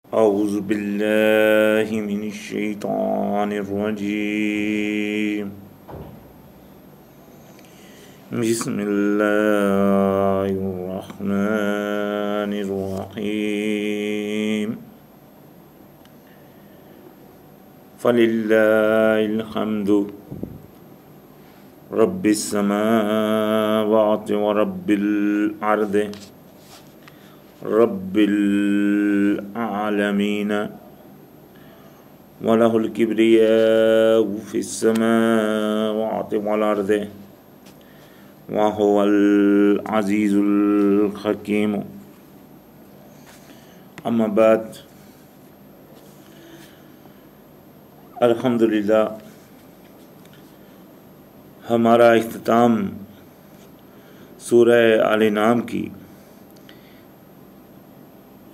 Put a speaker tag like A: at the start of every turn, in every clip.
A: औज़ु बिल्लाहि मिनश्शैतानिर्रजीम। बिस्मिल्लाहिर्रहमानिर्रहीम। फ़लिल्लाहिल हम्दु रब्बिस समावाति व रब्बिल अर्दि रब्बिल आलमीन वलहुल किब्रियाउ फिस समावाति वल अर्दि व हुवल अज़ीज़ुल हकीम। अम्मा बाद, अल्हम्दुलिल्लाह, हमारा इख्तिताम सूरह आल-नाम की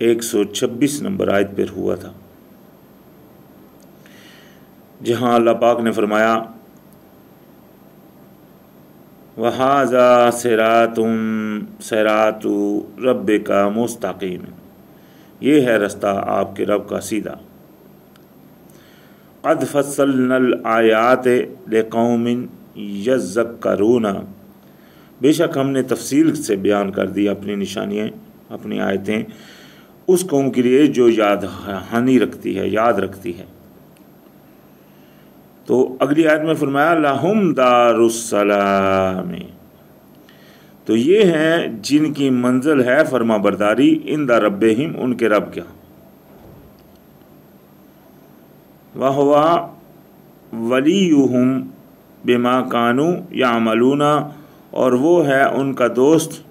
A: 126 नंबर आयत पर हुआ था, जहाँ अल्लाह पाक ने फरमाया वहाज़ा सिरातु रब्बिका मुस्तक़ीम, ये है रास्ता आपके रब का सीधा। क़द फ़स्सलनल आयात लिक़ौमिन यज़्ज़क्करून, बेशक हमने तफसील से बयान कर दी अपनी निशानियाँ, अपनी आयतें उस कौम के लिए जो हानि रखती है, याद रखती है। तो अगली आयत में फरमाया लहुम दारुस्सलाम, तो ये हैं जिनकी मंजिल है फरमा बरदारी इंदा रब्बिहिम, उनके रब क्या। वहुवा वलियुहुम बिमा कानू यामलूना, और वो है उनका दोस्त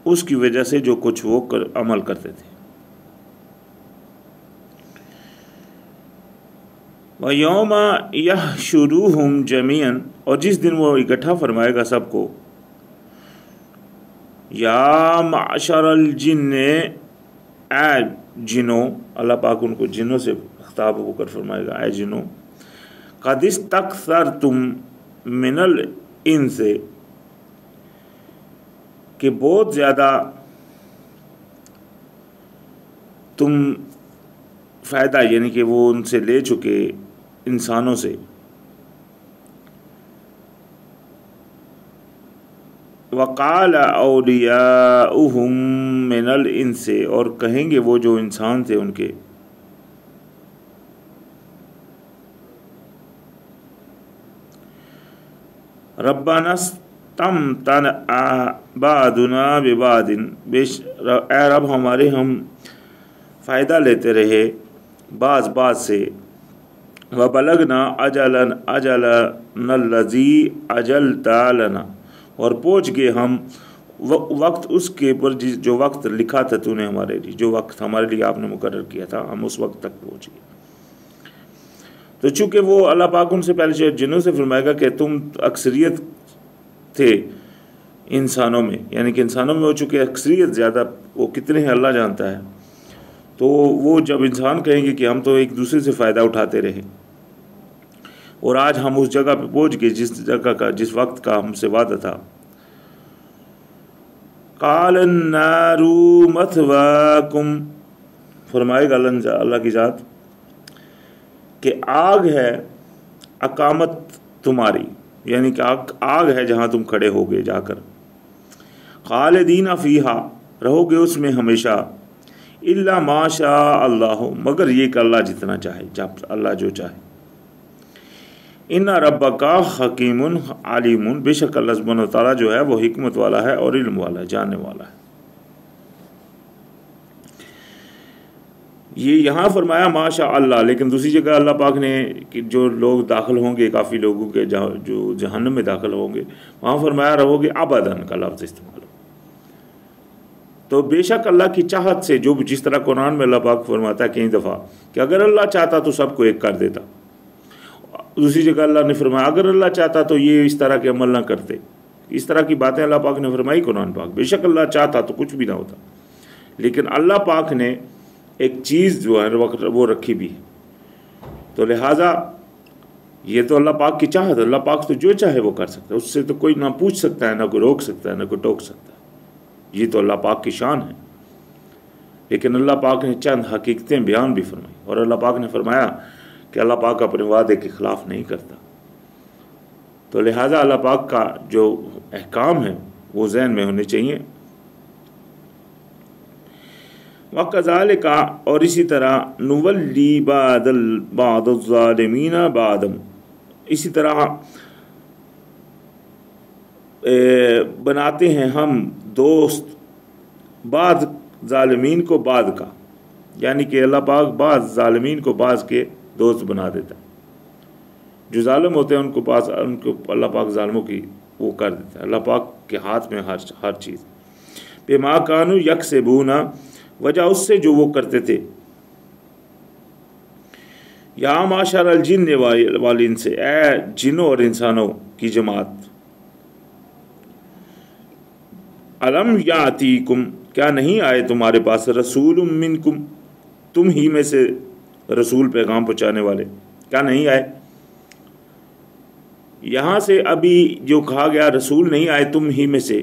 A: उसकी वजह से जो कुछ वो अमल करते थे। व यौमा यहशुरुहुम जमीअन, और जिस दिन वो इकट्ठा फरमाएगा सबको, या माशरल जिन्ने, ऐ जिन्नो, अल्लाह पाक उनको जिन्नों से खिताब होकर फरमाएगा, ऐ जिन्नो, क़द इस्तक्सरतुम मिनल इनसे, कि बहुत ज़्यादा तुम फ़ायदा, यानी कि वो उनसे ले चुके इंसानों से। वक़ाल औलियाउहुम मिनल इनसे, और कहेंगे वो जो इंसान थे उनके, रब्बनस्तमतन बादुना बिबादिन, ए रब हमारे हम फ़ायदा लेते रहे बाज़ बाज़ से। व बलगना अजलनल्लज़ी अजलता लना, और पहुँच गए हम वक्त उसके पर जो वक्त लिखा था तूने हमारे लिए, जो वक्त हमारे लिए आपने मुकर्रर किया था, हम उस वक्त तक पहुँच गए। तो चूँकि वो अल्लाह पाक उनसे पहले जिन्हों से फरमाएगा कि तुम अक्सरियत थे इंसानों में, यानी कि इंसानों में हो चुके अक्सरियत ज़्यादा, वो कितने हैं अल्लाह जानता है। तो वो जब इंसान कहेंगे कि हम तो एक दूसरे से फ़ायदा उठाते रहे, और आज हम उस जगह पे पहुँच गए जिस जगह का, जिस वक्त का हमसे वादा था। क़ालन नारू मथवाकुम, फरमाएगा अल्लाह की ज़ात कि आग है अकामत तुम्हारी, यानी कि आग है जहाँ तुम खड़े होगे जाकर। खालिदीन फ़ीहा, रहोगे उसमें हमेशा। इल्ला माशा अल्लाह, मगर ये कि अल्लाह जितना चाहे, जब अल्लाह जो चाहे। इन्ना रब्बका हकीमुन आलिमुन, बेशक अल्लाह सुब्हानहू व तआला जो है वो हिकमत वाला है और इल्म वाला है, जानने वाला है। ये यहाँ फरमाया माशा अल्लाह, लेकिन दूसरी जगह अल्लाह पाक ने कि जो लोग दाखिल होंगे, काफ़ी लोगों के जो जहन्नम में दाखिल होंगे, वहाँ फरमाया रहोगे अबदन का लफ्ज़ इस्तेमाल। तो बेशक अल्लाह की चाहत से, जो जिस तरह कुरान में अल्लाह पाक फरमाता है कई दफ़ा कि अगर अल्लाह चाहता तो सबको एक कर देता। दूसरी जगह अल्लाह ने फरमाया अगर अल्लाह चाहता तो ये इस तरह के अमल ना करते। इस तरह की बातें अल्लाह पाक ने फरमाई कुरान पाक। बेशक अल्लाह चाहता तो कुछ भी ना होता, लेकिन अल्लाह पाक ने एक चीज़ जो है वो रखी भी है। तो लिहाजा ये तो अल्लाह पाक की चाहत, अल्लाह पाक तो जो चाहे वो कर सकता है, उससे तो कोई ना पूछ सकता है, ना कोई रोक सकता है, ना कोई टोक सकता है। ये तो अल्लाह पाक की शान है। लेकिन अल्लाह पाक ने चंद हकीकतें बयान भी फरमाई, और अल्लाह पाक ने फरमाया कि अल्लाह पाक अपने वादे के ख़िलाफ़ नहीं करता। तो लिहाजा अल्लाह पाक का जो अहकाम है वो ज़हन में होने चाहिए। वक़ज़ालिका, और इसी तरह नुवल्ली बादज़्ज़ालिमीना बादम, इसी तरह बनाते हैं हम दोस्त बाद ज़ालिमीन को बाद का, यानी कि अल्लाह पाक बाद ज़ालिमीन को बाज़ के दोस्त बना देता है। जो ज़ालिम होते हैं उनको अल्लाह पाक ज़ालिमों की वो कर देता है। अल्लाह पाक के हाथ में हर चीज़। बेमा कानू यकसिबूना, वजह उससे जो वो करते थे। या माशर अल जिन्न वल इंस, ए जिन्नों और इंसानों की जमात, अलम यातीकुम, क्या नहीं आए तुम्हारे पास रसूलुम मिनकुम, तुम ही में से रसूल पैगाम पहुँचाने वाले, क्या नहीं आए। यहाँ से अभी जो कहा गया रसूल नहीं आए तुम ही में से,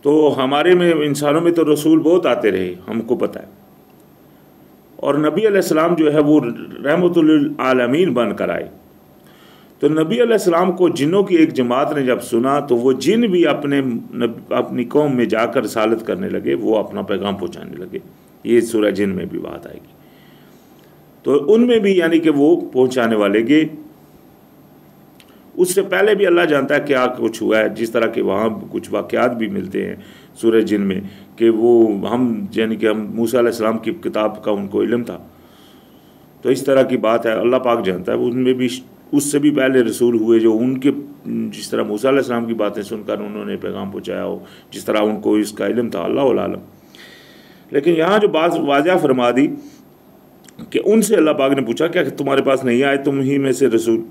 A: तो हमारे में इंसानों में तो रसूल बहुत आते रहे, हमको पता है। और नबी अलैहिस्सलाम जो है वो रहमतुल आलमीन बनकर आए। तो नबी अलैहिस्सलाम को जिन्नों की एक जमात ने जब सुना तो वो जिन भी अपनी कौम में जाकर रिसालत करने लगे, वो अपना पैगाम पहुँचाने लगे। ये सूरह जिन में भी बात आएगी। तो उनमें भी यानी कि वो पहुँचाने वाले गए। उससे पहले भी अल्लाह जानता है क्या कुछ हुआ है, जिस तरह के वहाँ कुछ वाक़यात भी मिलते हैं सूरह जिन में कि वो हम यानी कि हम मूसा अलैहिस्सलाम की किताब का उनको इल्म था। तो इस तरह की बात है, अल्लाह पाक जानता है। उनमें भी उससे भी पहले रसूल हुए जो उनके जिस तरह मूसा अलैहिस्सलाम की बातें सुनकर उन्होंने पैगाम पहुँचाया हो, जिस तरह उनको इसका इल्म था, अल्लाह आलम। लेकिन यहाँ जो बात वाज़ह फरमा दी कि उनसे अल्लाह पाक ने पूछा क्या तुम्हारे पास नहीं आए तुम ही में से रसूल,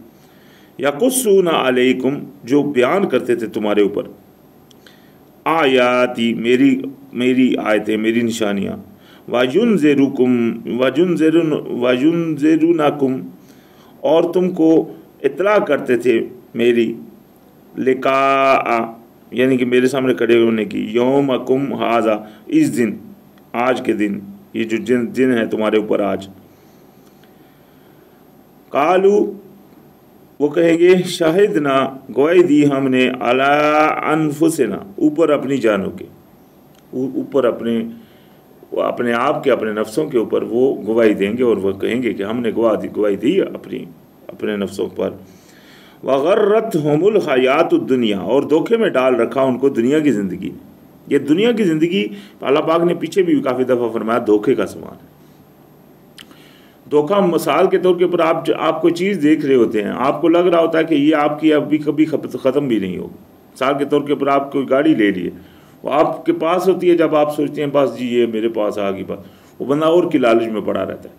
A: या कुस्सूना अलैकुम, जो बयान करते थे तुम्हारे ऊपर, आयाती, मेरी आयतें, मेरी निशानियाँ, वायुनज़िरुनकुम, और तुमको इतला करते थे मेरी, लिका, यानी कि मेरे सामने खड़े होने की, यौमकुम हाज़ा, इस दिन, आज के दिन, ये जो दिन है तुम्हारे ऊपर आज। कालू, वो कहेंगे शाहिदना, गवाही दी हमने, अला अनफुसिना, ऊपर अपनी जानों के ऊपर, अपने आप के, अपने नफ्सों के ऊपर वो गवाही देंगे और वह कहेंगे कि हमने गवाही दी अपने नफ्सों पर। वगर्रतहुमुल हयातुद दुनिया, और धोखे में डाल रखा उनको दुनिया की ज़िंदगी। ये दुनिया की ज़िंदगी अल्लाह पाक ने पीछे भी काफ़ी दफ़ा फरमाया धोखे का समान है। धोखा मिसाल के तौर के ऊपर आप कोई चीज़ देख रहे होते हैं, आपको लग रहा होता है कि ये आपकी अभी कभी ख़त्म भी नहीं होगी। मिसाल के तौर के ऊपर आप कोई गाड़ी ले लिए, वो आपके पास होती है, जब आप सोचते हैं बस जी ये मेरे पास आ गई बात, वो बंदा और की लालच में पड़ा रहता है,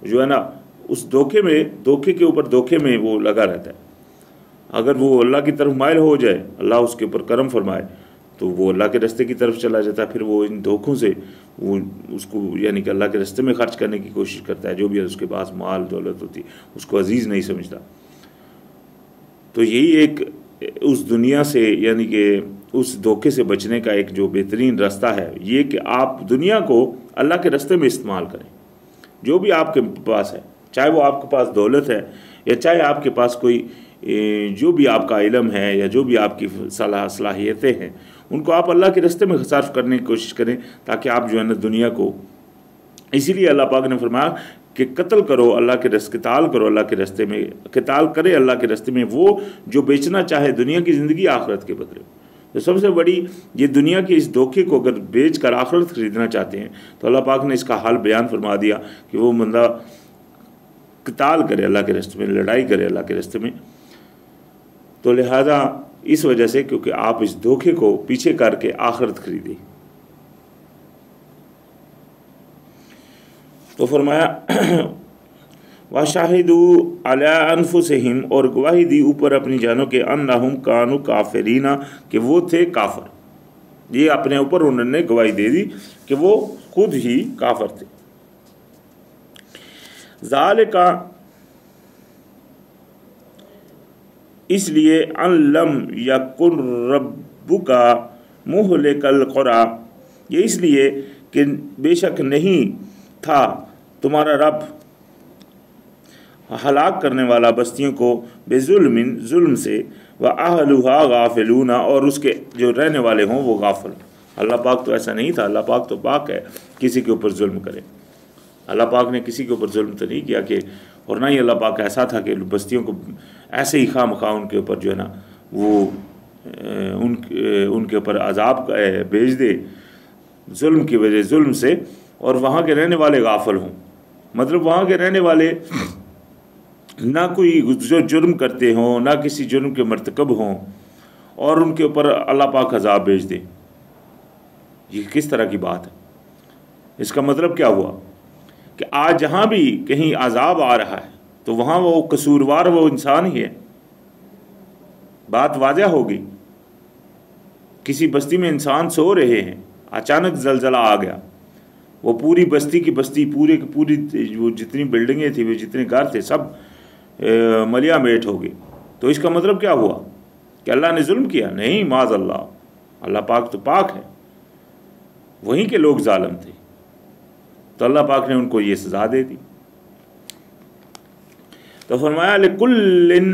A: जो है ना, उस धोखे के ऊपर धोखे में वो लगा रहता है। अगर वो अल्लाह की तरफ माइल हो जाए, अल्लाह उसके ऊपर करम फरमाए, तो वो अल्लाह के रास्ते की तरफ चला जाता है। फिर वो इन धोखों से वो उसको यानी कि अल्लाह के रास्ते में खर्च करने की कोशिश करता है। जो भी उसके पास माल दौलत होती उसको अजीज़ नहीं समझता। तो यही एक उस दुनिया से यानी कि उस धोखे से बचने का एक जो बेहतरीन रास्ता है, ये कि आप दुनिया को अल्लाह के रास्ते में इस्तेमाल करें। जो भी आपके पास है, चाहे वो आपके पास दौलत है या चाहे आपके पास कोई जो भी आपका इल्म है या जो भी आपकी सलाहियतें हैं, उनको आप अल्लाह के रास्ते में सर्फ करने की कोशिश करें, ताकि आप जो है ना दुनिया को, इसीलिए अल्लाह पाक ने फरमाया कि कत्ल करो अल्लाह के किताल करो अल्लाह के रास्ते में, किताल करे अल्लाह के रास्ते में वो जो बेचना चाहे दुनिया की ज़िंदगी आखिरत के बदले। तो सबसे बड़ी ये दुनिया के इस धोखे को अगर बेच कर आखिरत ख़रीदना चाहते हैं तो अल्लाह पाक ने इसका हाल बयान फरमा दिया कि वो बंदा किताल करे अल्लाह के रास्ते में, लड़ाई करे अल्लाह के रास्ते में। तो लिहाजा इस वजह से, क्योंकि आप इस धोखे को पीछे करके आखिरत खरीदी, तो फरमाया वाशाहिदू अला अनफुसिहिम, और गवाही दी ऊपर अपनी जानों के, अन्नहुम कानू काफिरीना, कि वो थे काफिर। ये अपने ऊपर उन्होंने गवाही दे दी कि वो खुद ही काफिर थे। ज़ालिका, इसलिए अल्लम यकुन रब्बुका मुहलिकल क़ुरा, ये इसलिए कि बेशक नहीं था तुम्हारा रब हलाक करने वाला बस्तियों को बेजुल्मिन जुल्म से, व अहलुहा गाफिलूना और उसके जो रहने वाले हों वो गाफिल। अल्लाह पाक तो ऐसा नहीं था, अल्लाह पाक तो पाक है किसी के ऊपर जुल्म करे। अल्लाह पाक ने किसी के ऊपर जुल्म तो नहीं किया कि, और ना ही अल्लाह पाक ऐसा था कि बस्तियों को ऐसे ही खामखा उनके ऊपर जो है ना वो उनके ऊपर अजाब भेज दे जुल्म की वजह जुल्म से, और वहाँ के रहने वाले गाफिल हों। मतलब वहाँ के रहने वाले ना कोई जो जुर्म करते हों, ना किसी जुर्म के मर्तकब हों, और उनके ऊपर अल्लाह पाक अजाब भेज दे। ये किस तरह की बात है? इसका मतलब क्या हुआ कि आज जहाँ भी कहीं अजाब आ रहा है तो वहाँ वो कसूरवार वो इंसान ही है। बात वाज़ह होगी। किसी बस्ती में इंसान सो रहे हैं, अचानक जलजला आ गया, वो पूरी बस्ती की बस्ती पूरी की पूरी वो जितनी बिल्डिंगें थी, वो जितने घर थे, सब मलिया मेट हो गए। तो इसका मतलब क्या हुआ कि अल्लाह ने जुल्म किया? नहीं, माज़ अल्लाह, अल्लाह पाक तो पाक है। वहीं के लोग जालिम थे तो अल्लाह पाक ने उनको ये सज़ा दे दी। तो फरमाया लिकुल्लिन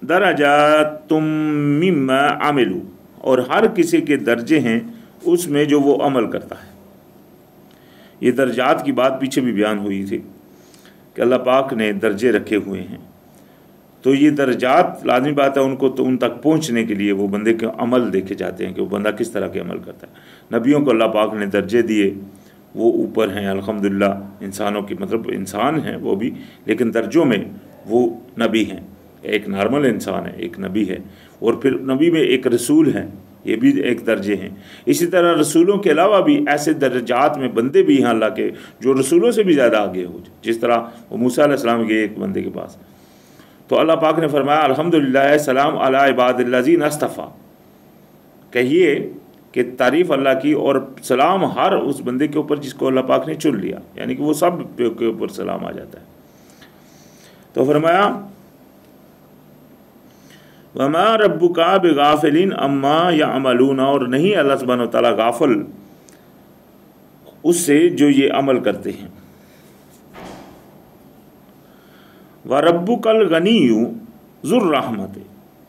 A: दरजातुम मिम्मा आमिलू, और हर किसी के दर्जे हैं उसमें जो वो अमल करता है। ये दर्जात की बात पीछे भी बयान हुई थी कि अल्लाह पाक ने दर्जे रखे हुए हैं। तो ये दर्जात लाज़मी बात है, उनको तो उन तक पहुँचने के लिए वो बंदे के अमल देखे जाते हैं कि वो बंदा किस तरह के अमल करता है। नबियों को अल्लाह पाक ने दर्जे दिए, वो ऊपर हैं अल्हम्दुलिल्लाह इंसानों की, मतलब इंसान हैं वो भी, लेकिन दर्जों में वो नबी हैं। एक नॉर्मल इंसान है, एक नबी है, और फिर नबी में एक रसूल है, ये भी एक दर्जे हैं। इसी तरह रसूलों के अलावा भी ऐसे दर्जात में बंदे भी हैं अल्लाह के जो रसूलों से भी ज़्यादा आगे हो। जिस तरह वो मूसा अलैहिस्सलाम गए एक बंदे के पास, तो अल्लाह पाक ने फरमाया अल्हम्दुलिल्लाह सलाम अला इबादिल्लज़ीना अस्तफ़ा, कहिए कि तारीफ़ अल्लाह की और सलाम हर उस बंदे के ऊपर जिसको अल्लाह पाक ने चुन लिया, यानी कि वो सब के ऊपर सलाम आ जाता है। तो फरमाया वमा रब्बुका बिगाफिलिन अम्मा यअमलून, और नहीं अल्लाह सुब्हानहु व तआला गाफिल उससे जो ये अमल करते हैं। व रब्बुकल गनिय्यु ज़ुर रहमत,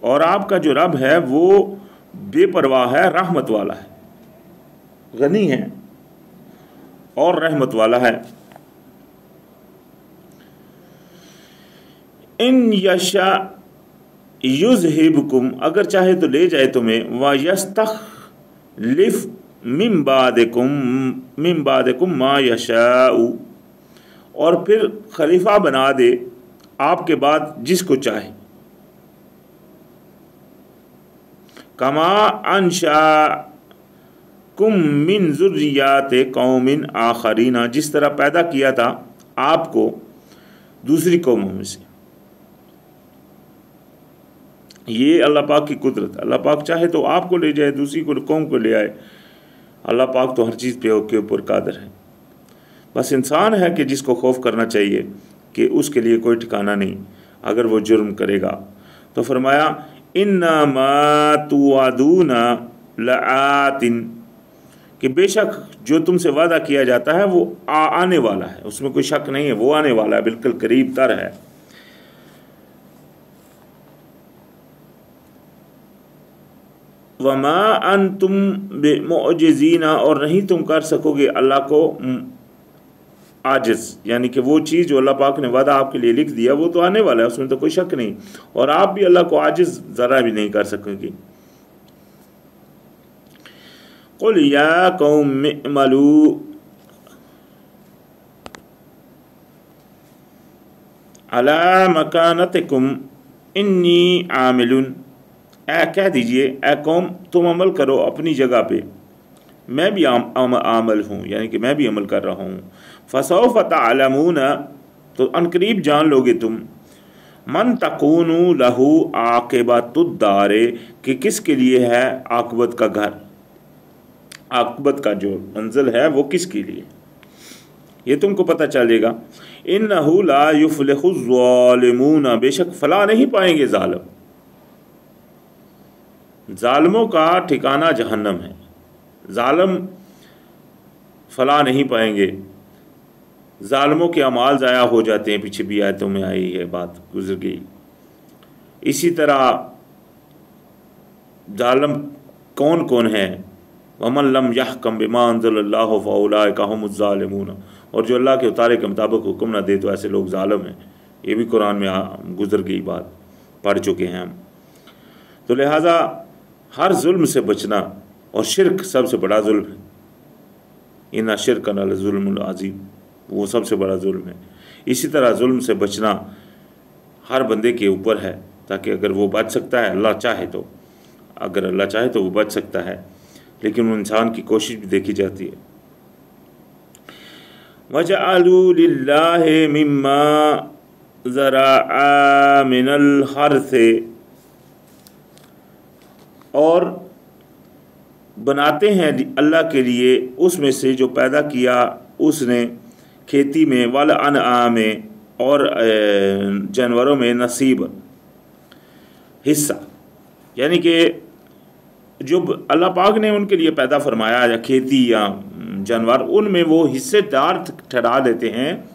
A: और आपका जो रब है वो बेपरवाह है, रहमत वाला है, गनी है और रहमत वाला है। इन यशा युज़हिबकुम, अगर चाहे तो ले जाए तुम्हें, व यस्तखलिफ मिन बादिकुम मा यशाउ, और फिर खलीफा बना दे आपके बाद जिसको चाहे। कमा अंशाकुम मिन ज़ुर्रियाति कौमिन आखरीना, जिस तरह पैदा किया था आपको दूसरी कौमों में से। ये अल्लाह पाक की कुदरत। अल्लाह पाक चाहे तो आपको ले जाए, दूसरी को कौम को ले आए। अल्लाह पाक तो हर चीज़ के ऊपर कादिर है। बस इंसान है कि जिसको खौफ करना चाहिए कि उसके लिए कोई ठिकाना नहीं अगर वो जुर्म करेगा। तो फरमाया इन्नमा तुअदूना लआतिन, कि बेशक जो तुमसे वादा किया जाता है वो आने वाला है, उसमें कोई शक नहीं है, वो आने वाला है, बिल्कुल करीब तर है। वमा अंतुम बिमुअजिज़ीना, और नहीं तुम कर सकोगे अल्लाह को आजिज़, यानी कि वो चीज़ जो अल्लाह पाक ने वादा आपके लिए लिख दिया वो तो आने वाला है, उसमें तो कोई शक नहीं, और आप भी अल्लाह को आजिज़ ज़रा भी नहीं कर सकोगे। क़ुल या कौम इअमलू अला मकानतिकुम इन्नी आमिलुन, कह दीजिए ए कौम तुम अमल करो अपनी जगह पे, मैं भी आमल हूँ, यानी कि मैं भी अमल कर रहा हूँ। फसौफ तअलमून, तो अनकरीब जान लोगे तुम, मन तकूनु लहू आक़िबतुद्दारे, कि किसके लिए है आक़िबत का घर, आक़िबत का जो मंजिल है वो किसके लिए, ये तुमको पता चलेगा। इन्नहु ला युफ्लिहुज़्ज़ालिमून, बेशक फला नहीं पाएंगे जालिम, जालिमों का ठिकाना जहन्नम है। जालिम फलाह नहीं पाएंगे। ज़ालिमों के अमाल ज़ाया हो जाते हैं, पीछे भी आयतों में आई है बात, गुजर गई। इसी तरह ज़ालिम कौन कौन है? वमन लम यहकम बिमा अंज़लल्लाहु फ़उलाइका हुमुज़ ज़ालिमून, और जो अल्लाह के उतारे के मुताबिक हुक्म ना दे तो ऐसे लोग ज़ालिम हैं। ये भी कुरान में गुजर गई बात, पढ़ चुके हैं हम। तो लिहाजा हर जुल्म से बचना, और शिरक सबसे बड़ा जुल्म है, इन्ना शिरकन लज़ुल्मुन अज़ीम, वो सबसे बड़ा जुल्म है। इसी तरह जुल्म से बचना हर बंदे के ऊपर है, ताकि अगर वो बच सकता है, अल्लाह चाहे तो, अगर अल्लाह चाहे तो वो बच सकता है, लेकिन उन इंसान की कोशिश भी देखी जाती है। वजअलू लिल्लाहि मिम्मा ज़रअ मिनल हर्थ, और बनाते हैं अल्लाह के लिए उसमें से जो पैदा किया उसने खेती में, वल अनआम में, और जानवरों में, नसीब हिस्सा, यानी कि जो अल्लाह पाक ने उनके लिए पैदा फरमाया, या खेती या जानवर, उनमें वो हिस्सेदार ठहरा देते हैं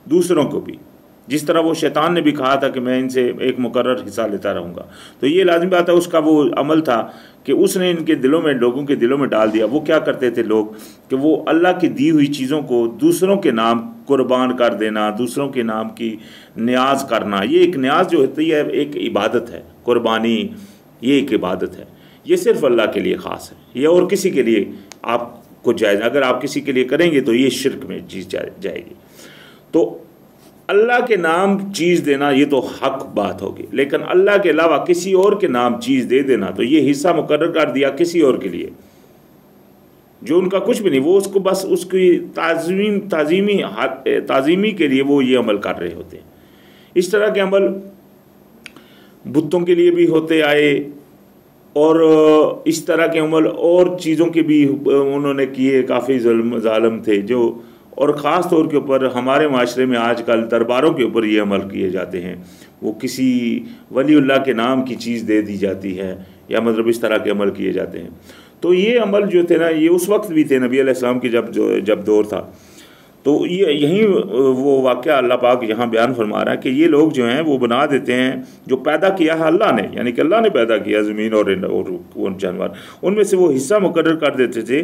A: दूसरों को भी। जिस तरह वो शैतान ने भी कहा था कि मैं इनसे एक मुकर्रर हिस्सा लेता रहूँगा, तो ये लाज़मी बात है, उसका वो अमल था कि उसने इनके दिलों में, लोगों के दिलों में डाल दिया। वो क्या करते थे लोग कि वो अल्लाह की दी हुई चीज़ों को दूसरों के नाम कुर्बान कर देना, दूसरों के नाम की न्याज करना। ये एक न्याज जो होती है एक इबादत है, कुर्बानी ये एक इबादत है, ये सिर्फ अल्लाह के लिए ख़ास है, ये और किसी के लिए आपको जायज़, अगर आप किसी के लिए करेंगे तो ये शिर्क में चीज़ जाएगी। तो अल्लाह के नाम चीज़ देना ये तो हक बात होगी, लेकिन अल्लाह के अलावा किसी और के नाम चीज़ दे देना, तो ये हिस्सा मुकर्रर कर दिया किसी और के लिए जो उनका कुछ भी नहीं, वो उसको बस उसकी ताज़ीमी के लिए वो ये अमल कर रहे होते हैं। इस तरह के अमल बुतों के लिए भी होते आए, और इस तरह के अमल और चीज़ों के भी उन्होंने किए, काफ़ी ज़ालिम थे जो, और ख़ास तौर के ऊपर हमारे माशरे में आजकल दरबारों के ऊपर ये अमल किए जाते हैं। वो किसी वलीउल्लाह के नाम की चीज़ दे दी जाती है, या मतलब इस तरह के अमल किए जाते हैं। तो ये अमल जो थे ना, ये उस वक्त भी थे नबी अलैहिस्सलाम की जब दौर था। तो ये यहीं वो वाक़या अल्लाह पाक यहाँ बयान फरमा रहा है कि ये लोग जो हैं वो बना देते हैं जो पैदा किया है अल्लाह ने, यानी कि अल्लाह ने पैदा किया ज़मीन और जानवर, उनमें से वो हिस्सा मुकर्रर कर देते थे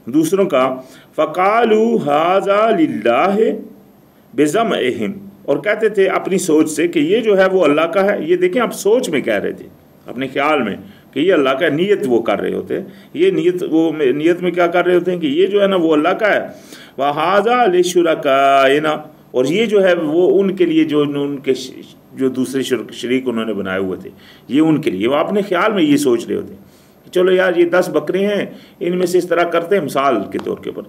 A: दूसरों का। फ़क़ालू हाज़ा लिल्लाह बिज़मइहिम, और कहते थे अपनी सोच से कि ये जो है वो अल्लाह का है। ये देखें, आप सोच में कह रहे थे, अपने ख्याल में कि ये अल्लाह का है, नीयत वो कर रहे होते हैं। ये नीयत में क्या कर रहे होते हैं कि ये जो है ना वो अल्लाह का है। वहाज़ा लिशुरकाइना, और ये जो है वो उनके लिए जो उनके जो दूसरे शरीक उन्होंने बनाए हुए थे, ये उनके लिए, वो अपने ख्याल में ये सोच रहे होते हैं कि चलो यार ये 10 बकरे हैं, इनमें से इस तरह करते हैं, मिसाल के तौर के ऊपर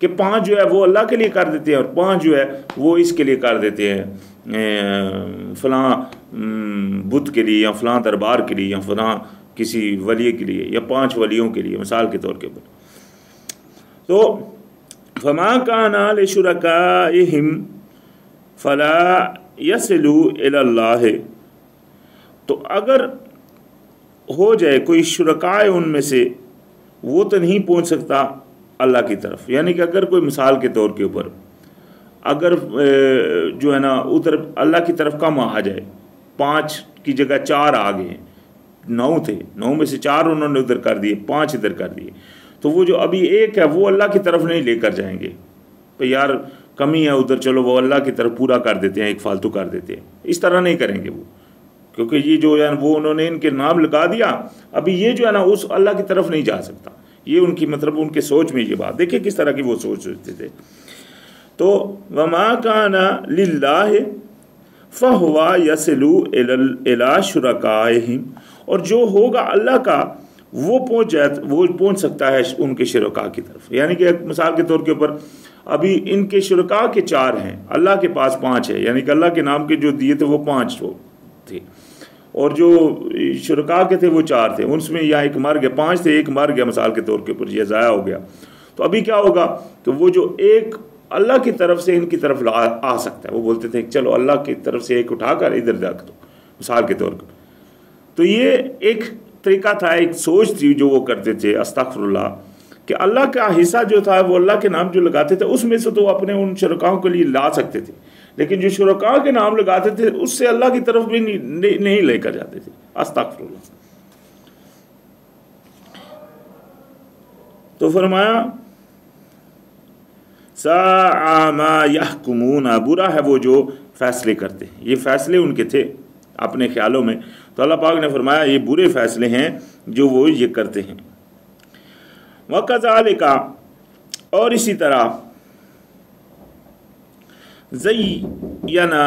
A: कि 5 जो है वो अल्लाह के लिए कर देते हैं, और 5 जो है वो इसके लिए कर देते हैं, फ़लाँ बुत के लिए, या फ़लाँ दरबार के लिए, या फ़लाँ किसी वली के लिए, या 5 वलियों के लिए, मिसाल के तौर के ऊपर। तो फमा काना लिशुरकाइहिम फला यसिलू इलल्लाह, तो अगर हो जाए कोई शुरकाए उनमें से, वो तो नहीं पहुंच सकता अल्लाह की तरफ। यानी कि अगर कोई मिसाल के तौर के ऊपर अगर जो है ना उधर अल्लाह की तरफ कम आ जाए, 5 की जगह 4 आ गए, 9 थे, 9 में से 4 उन्होंने उधर कर दिए, 5 इधर कर दिए, तो वो जो अभी 1 है वो अल्लाह की तरफ नहीं लेकर जाएंगे। तो यार कमी है उधर, चलो वो अल्लाह की तरफ पूरा कर देते हैं, एक फालतू कर देते हैं, इस तरह नहीं करेंगे वो, क्योंकि ये जो है वो उन्होंने इनके नाम लगा दिया, अभी ये जो है ना उस अल्लाह की तरफ नहीं जा सकता। ये उनकी मतलब उनके सोच में ये बात, देखिए किस तरह की वो सोचते थे। तो वमा काना लिल्लाह फहुवा यसिलू इला शुरकाइहिम, और जो होगा अल्लाह का वो पहुँच सकता है उनके शुरका की तरफ। यानी कि एक मिसाल के तौर के ऊपर अभी इनके शुरका के 4 हैं, अल्लाह के पास 5 है, यानी कि अल्लाह के नाम के जो दिए थे वो 5 थे, और जो शुरका के थे वो 4 थे, उसमें या एक मर गया, 5 थे, एक मर गया मिसाल के तौर के ऊपर, ये ज़ाया हो गया। तो अभी क्या होगा कि वो जो एक अल्लाह की तरफ से इनकी तरफ आ सकता है, वो बोलते थे चलो अल्लाह की तरफ से एक उठाकर इधर रख दो मिसाल के तौर पर। तो ये एक तरीका था, एक सोच थी जो वो करते थे, अस्तगफिरुल्लाह। कि अल्लाह का हिस्सा जो था वो अल्लाह के नाम जो लगाते थे उसमें से तो अपने उन शुरकाओं के लिए ला सकते थे, लेकिन जो शुरकाओं के नाम लगाते थे उससे अल्लाह की तरफ भी नहीं लेकर जाते थे। अस्तगफिरुल्लाह। तो फरमाया साअ मा यहकुमून, बुरा है वो जो फैसले करते हैं। ये फैसले उनके थे अपने ख्यालों में, तो अल्लाह पाक ने फरमाया ये बुरे फैसले हैं जो वो ये करते हैं। वकज़ालिका, और इसी तरह ज़य्यना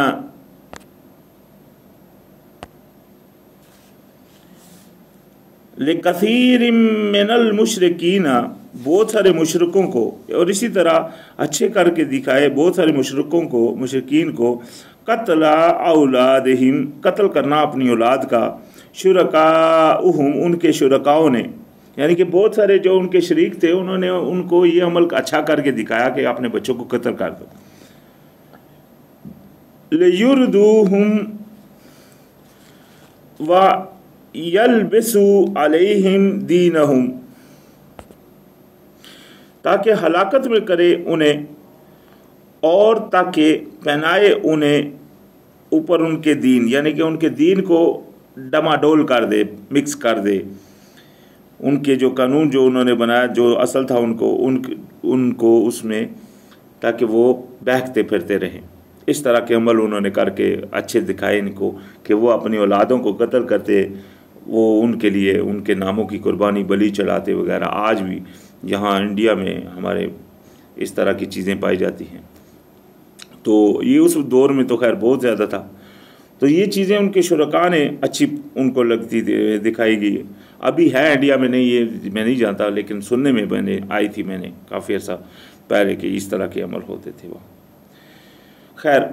A: लिकसीरिम मिनल मुशरिकीना, बहुत सारे मुशरिकों को, और इसी तरह अच्छे करके दिखाए बहुत सारे मुशरिकों को, मुशरिकीन को, कत्ला औलादिहिम, कत्ल करना अपनी औलाद का, शुरकाउहुम, उनके शुरकाओं ने, यानी कि बहुत सारे जो उनके शरीक थे उन्होंने उनको ये अमल अच्छा करके दिखाया कि अपने बच्चों को कत्ल कर दो। लियुरदूहुम व यलबिसु अलैहिम दीनहुम, ताकि हलाकत में करे उन्हें और ताकि पहनाए उन्हें ऊपर उनके दीन, यानी कि उनके दीन को डमाडोल कर दे, मिक्स कर दे, उनके जो कानून जो उन्होंने बनाया जो असल था उनको उसमें, ताकि वो बहकते फिरते रहें। इस तरह के अमल उन्होंने करके अच्छे दिखाए इनको कि वो अपनी औलादों को कत्ल करते, वो उनके लिए उनके नामों की कुर्बानी बलि चढ़ाते वगैरह। आज भी यहाँ इंडिया में हमारे इस तरह की चीज़ें पाई जाती हैं। तो ये उस दौर में तो खैर बहुत ज़्यादा था। तो ये चीज़ें उनके शुरका ने अच्छी उनको लगती दिखाई गई है। अभी है इंडिया में नहीं, ये मैं नहीं जानता, लेकिन सुनने में मैंने आई थी मैंने काफ़ी अर्सा पहले कि इस तरह के अमल होते थे वहाँ। खैर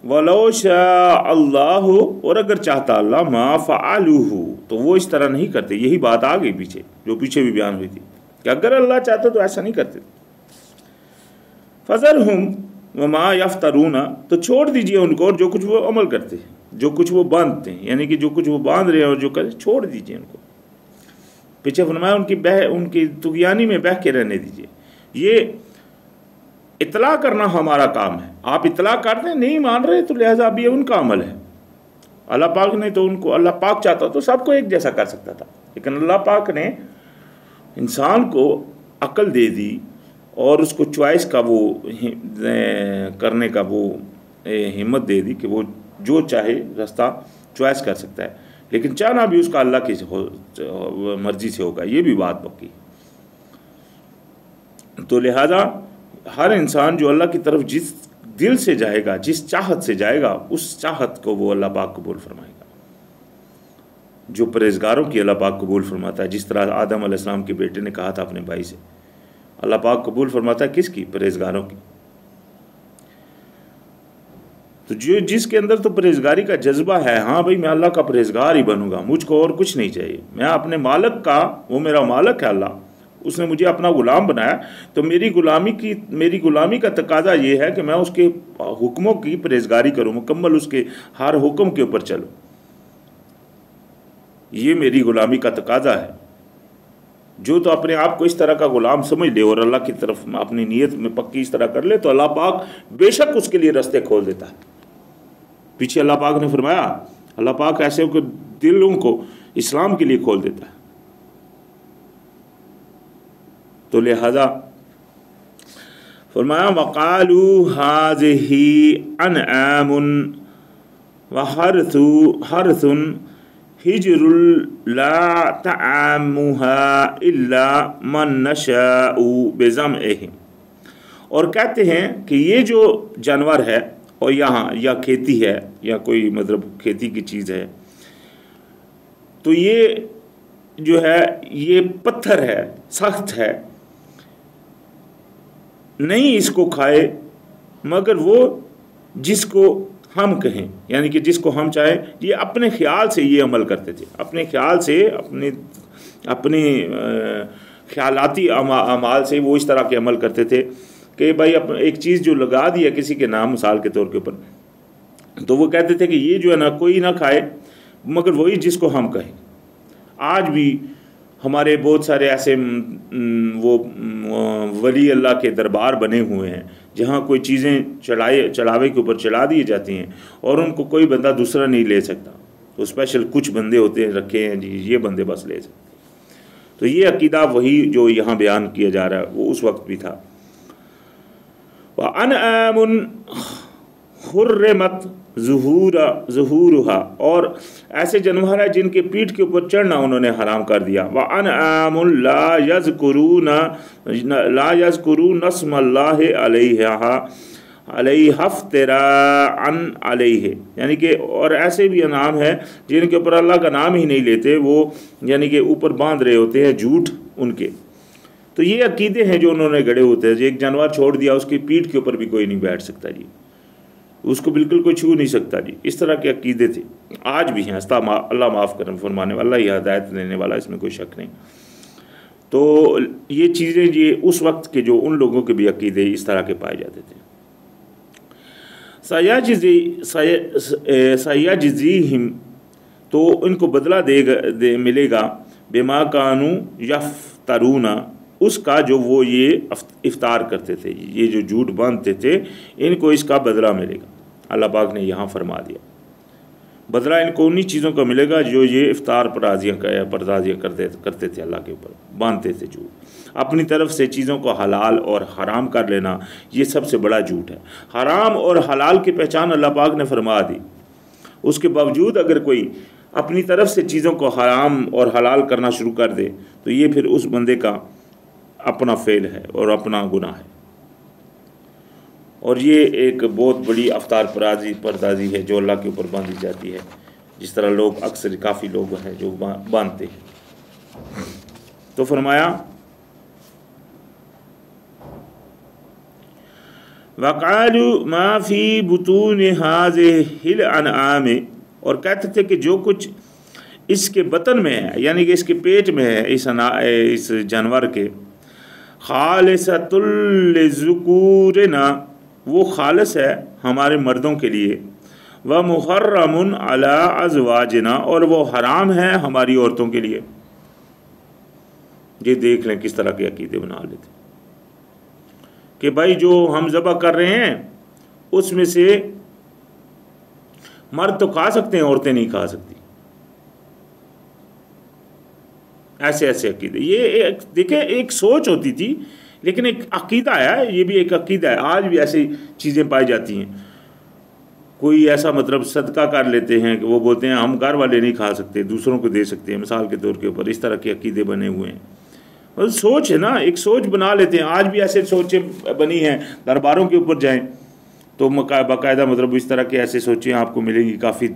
A: वलो शाअ अल्लाह, और अगर चाहता अल्लाह, मा फ़अलूहु, तो वो इस तरह नहीं करते। यही बात आ गई पीछे, जो पीछे भी बयान हुई थी कि अगर अल्लाह चाहता तो ऐसा नहीं करते। फ़ज़रहुम वमा यफ्तरूना, तो छोड़ दीजिए उनको और जो कुछ वो अमल करते हैं, जो कुछ वो बांधते हैं, यानी कि जो कुछ वो बांध रहे हैं और जो करे, छोड़ दीजिए उनको। पीछे फरमाया उनकी तुगयानी में बह के रहने दीजिए। ये इतला करना हमारा काम है। आप इतला करते हैं, नहीं मान रहे, तो लिहाजा अब ये उनका अमल है। अल्लाह पाक ने तो उनको, अल्लाह पाक चाहता तो सबको एक जैसा कर सकता था, लेकिन अल्लाह पाक ने इंसान को अक्ल दे दी और उसको चॉइस का वो करने का वो हिम्मत दे दी कि वो जो चाहे रास्ता चॉइस कर सकता है, लेकिन चाहना भी उसका अल्लाह की मर्जी से होगा। ये भी बात पक्की। तो लिहाजा हर इंसान जो अल्लाह की तरफ जिस दिल से जाएगा, जिस चाहत से जाएगा, उस चाहत को वो अल्लाह पाक कबूल फरमाएगा। जो परहेजगारों की अल्लाह पाक कबूल फरमाता है, जिस तरह आदम अलैहिस्सलाम के बेटे ने कहा था अपने भाई से, अल्लाह पाक कबूल फरमाता है किसकी? परहेजगारों की। तो जो जिसके अंदर तो परहेजगारी का जज्बा है, हाँ भाई मैं अल्लाह का परहेजगार ही बनूंगा, मुझको और कुछ नहीं चाहिए, मैं अपने मालिक का, वो मेरा मालिक है अल्लाह, उसने मुझे अपना ग़ुलाम बनाया, तो मेरी ग़ुलामी का तकाजा ये है कि मैं उसके हुक्मों की परहेजगारी करूँ, मुकम्मल उसके हर हुक्म के ऊपर चलूँ। ये मेरी ग़ुलामी का तकाजा है। जो तो अपने आप को इस तरह का ग़ुलाम समझ ले और अल्लाह की तरफ अपनी नीयत में पक्की इस तरह कर ले, तो अल्लाह पाक बेशक उसके लिए रास्ते खोल देता है। पीछे अल्लाह पाक ने फरमाया, अल्लाह पाक ऐसे को दिलों को इस्लाम के लिए खोल देता है। तो लिहाजा फरमाया वक़ालू हाज़िही अनआमुन व हरथुन हिजरुल ला तआमुहा इल्ला मन नशाउ बिज़मइहिम, और कहते हैं कि ये जो जानवर है और यहाँ या खेती है या कोई मतलब खेती की चीज़ है, तो ये जो है ये पत्थर है, सख्त है, नहीं इसको खाए मगर वो जिसको हम कहें, यानी कि जिसको हम चाहें। ये अपने ख्याल से ये अमल करते थे, अपने ख्याल से, अपने ख्यालाती अमाल से वो इस तरह के अमल करते थे कि भाई एक चीज़ जो लगा दिया किसी के नाम मिसाल के तौर के ऊपर, तो वो कहते थे कि ये जो है ना कोई ना खाए मगर वही जिसको हम कहें। आज भी हमारे बहुत सारे ऐसे वो वली अल्लाह के दरबार बने हुए हैं जहाँ कोई चीज़ें चढ़ावे के ऊपर चढ़ा दी जाती हैं और उनको कोई बंदा दूसरा नहीं ले सकता। तो स्पेशल कुछ बंदे होते हैं रखे हैं जी, ये बंदे बस ले सकते। तो ये अकीदा वही जो यहाँ बयान किया जा रहा है वो उस वक्त भी था। वअनआमुन हुर्रिमत ज़ुहूरुहा, और ऐसे जानवर हैं जिनके पीठ के ऊपर चढ़ना उन्होंने हराम कर दिया। वअनआमुन ला यज़कुरून नस्मल्लाहि अलैहा अलैहिफ्तिराअन अलैहि, यानी कि और ऐसे भी अनाम है जिनके ऊपर अल्लाह का नाम ही नहीं लेते, वो यानी कि ऊपर बांध रहे होते हैं झूठ उनके। तो ये अकीदे हैं जो उन्होंने गड़े होते हैं। जो एक जानवर छोड़ दिया उसकी पीठ के ऊपर भी कोई नहीं बैठ सकता जी, उसको बिल्कुल कोई छू नहीं सकता जी। इस तरह के अकीदे थे, आज भी हैं। अल्लाह माफ़ करम फरमाने वाला, यह हिदायत देने वाला, इसमें कोई शक नहीं। तो ये चीज़ें ये उस वक्त के जो उन लोगों के भी अकीदे इस तरह के पाए जाते थे। सयाजिज़ीहिम, तो इनको बदला मिलेगा बिमा कानू यफ्तरूना, उसका जो वो ये इफ्तार करते थे, ये जो झूठ बांधते थे, इनको इसका बदला मिलेगा। अल्लाह पाक ने यहाँ फरमा दिया बदला इनको उन्हीं चीज़ों का मिलेगा जो ये इफ्तार परदाजियाँ करते थे, अल्लाह के ऊपर बांधते थे झूठ। अपनी तरफ से चीज़ों को हलाल और हराम कर लेना, ये सबसे बड़ा झूठ है। हराम और हलाल की पहचान अल्लाह पाक ने फरमा दी, उसके बावजूद अगर कोई अपनी तरफ से चीज़ों को हराम और हलाल करना शुरू कर दे तो ये फिर उस बंदे का अपना फेल है और अपना गुनाह है। और ये एक बहुत बड़ी अफ्तार परदाजी है जो अल्लाह के ऊपर बांधी जाती है, जिस तरह लोग अक्सर काफ़ी लोग हैं जो बांधते हैं। तो फरमाया वक़ालू मा फ़ी बुतून हाज़िहिल अनआम, और कहते थे कि जो कुछ इसके बतन में है, यानी कि इसके पेट में है, इस जानवर के, खालिसतुल लिज़ुकूरिना, वो खालिस है हमारे मर्दों के लिए, व मुहर्रमुन अला अज़वाजिना, और वो हराम है हमारी औरतों के लिए। ये देख लें किस तरह के अकीदे बना लेते कि भाई जो हम ज़बह कर रहे हैं उसमें से मर्द तो खा सकते हैं, औरतें नहीं खा सकती। ऐसे ऐसे अकीदे, ये देखें एक सोच होती थी लेकिन एक अकीदा है, ये भी एक अकीदा है। आज भी ऐसी चीज़ें पाई जाती हैं। कोई ऐसा मतलब सदका कर लेते हैं कि वो बोलते हैं हम घर वाले नहीं खा सकते, दूसरों को दे सकते हैं, मिसाल के तौर के ऊपर। इस तरह के अकीदे बने हुए हैं। मतलब सोच है ना, एक सोच बना लेते हैं। आज भी ऐसे सोचें बनी हैं, दरबारों के ऊपर जाएं तो बाकायदा मतलब इस तरह के ऐसे सोचें आपको मिलेंगी काफ़ी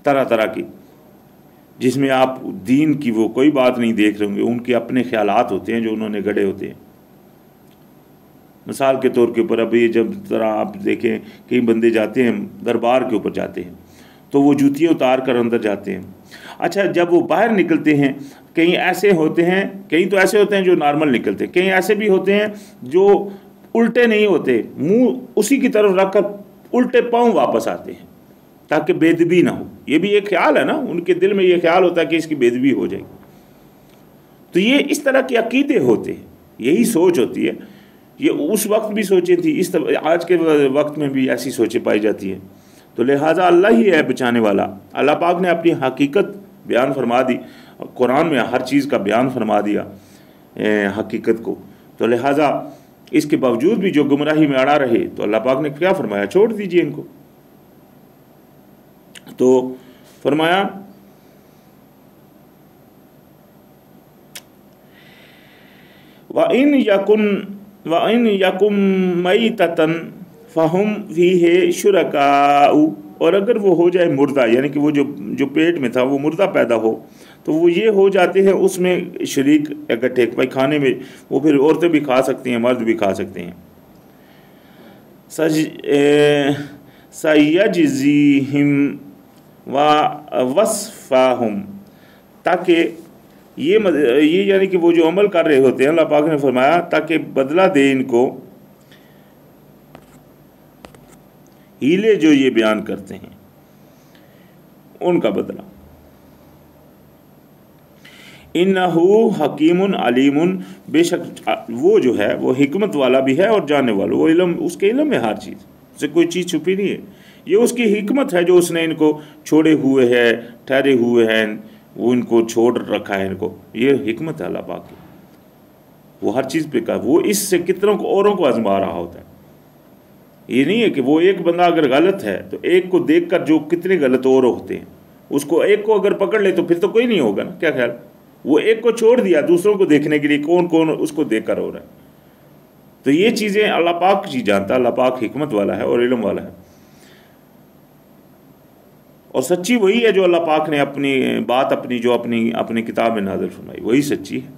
A: तरह तरह की, जिसमें आप दीन की वो कोई बात नहीं देख रहे होंगे, उनके अपने ख्यालात होते हैं जो उन्होंने गढ़े होते हैं। मिसाल के तौर के ऊपर अब ये जब तरह आप देखें कई बंदे जाते हैं दरबार के ऊपर जाते हैं तो वो जूतियाँ उतार कर अंदर जाते हैं। अच्छा, जब वो बाहर निकलते हैं कहीं ऐसे होते हैं, कहीं तो ऐसे होते हैं जो नॉर्मल निकलते हैं, कहीं ऐसे भी होते हैं जो उल्टे नहीं होते, मुंह उसी की तरफ रख कर उल्टे पाँव वापस आते हैं ताकि बेदबी ना हो। ये भी एक ख्याल है ना, उनके दिल में ये ख्याल होता है कि इसकी बेदबी हो जाएगी। तो ये इस तरह के अकीदे होते हैं, यही सोच होती है। ये उस वक्त भी सोचें थी, इस आज के वक्त में भी ऐसी सोचें पाई जाती हैं। तो लिहाजा अल्लाह ही है बचाने वाला। अल्लाह पाक ने अपनी हकीकत बयान फरमा दी, कुरान में हर चीज़ का बयान फरमा दिया हकीकत को। तो लिहाजा इसके बावजूद भी जो गुमराही में अड़ा रहे तो अल्लाह पाक ने क्या फरमाया, छोड़ दीजिए इनको। तो फरमाया व इन यकुम मैततन फ़हुम फ़ीहि शुरकाउ, और अगर वो हो जाए मुर्दा, यानी कि वो जो पेट में था वो मुर्दा पैदा हो तो वो ये हो जाते हैं उसमें शरीक इकट्ठे। भाई खाने में वो फिर औरतें भी खा सकती हैं, मर्द भी खा सकते हैं। सयजज़ीहिम व वस्फ़ाहुम, ताकि ये यानी कि वो जो अमल कर रहे होते हैं, अल्लाह पाक ने फरमाया ताकि बदला दे इनको, हीले जो ये बयान करते हैं उनका बदला। इन्नहु हकीमुन अलीमुन, बेशक वो जो है वो हिकमत वाला भी है और जानने वाला। वो इल्म, उसके इल्म में हर चीज़, उससे कोई चीज़ छुपी नहीं है। ये उसकी हिकमत है जो उसने इनको छोड़े हुए है, ठहरे हुए हैं, वो इनको छोड़ रखा है इनको। ये हिकमत है अल्लाह पाक की, वो हर चीज़ पे का, वो इससे कितनों को औरों को आजमा रहा होता है। ये नहीं है कि वो एक बंदा अगर गलत है तो एक को देखकर जो कितने गलत और होते हैं, उसको एक को अगर पकड़ ले तो फिर तो कोई नहीं होगा ना, क्या ख्याल। वो एक को छोड़ दिया दूसरों को देखने के लिए, कौन कौन उसको देखकर हो रहा है। तो ये चीज़ें अल्लाह पाक जी जानता है, अल्लाह पाक हिकमत वाला है और इल्म वाला है। और सच्ची वही है जो अल्लाह पाक ने अपनी बात अपनी जो अपनी किताब में नाज़िल फरमाई, वही सच्ची है,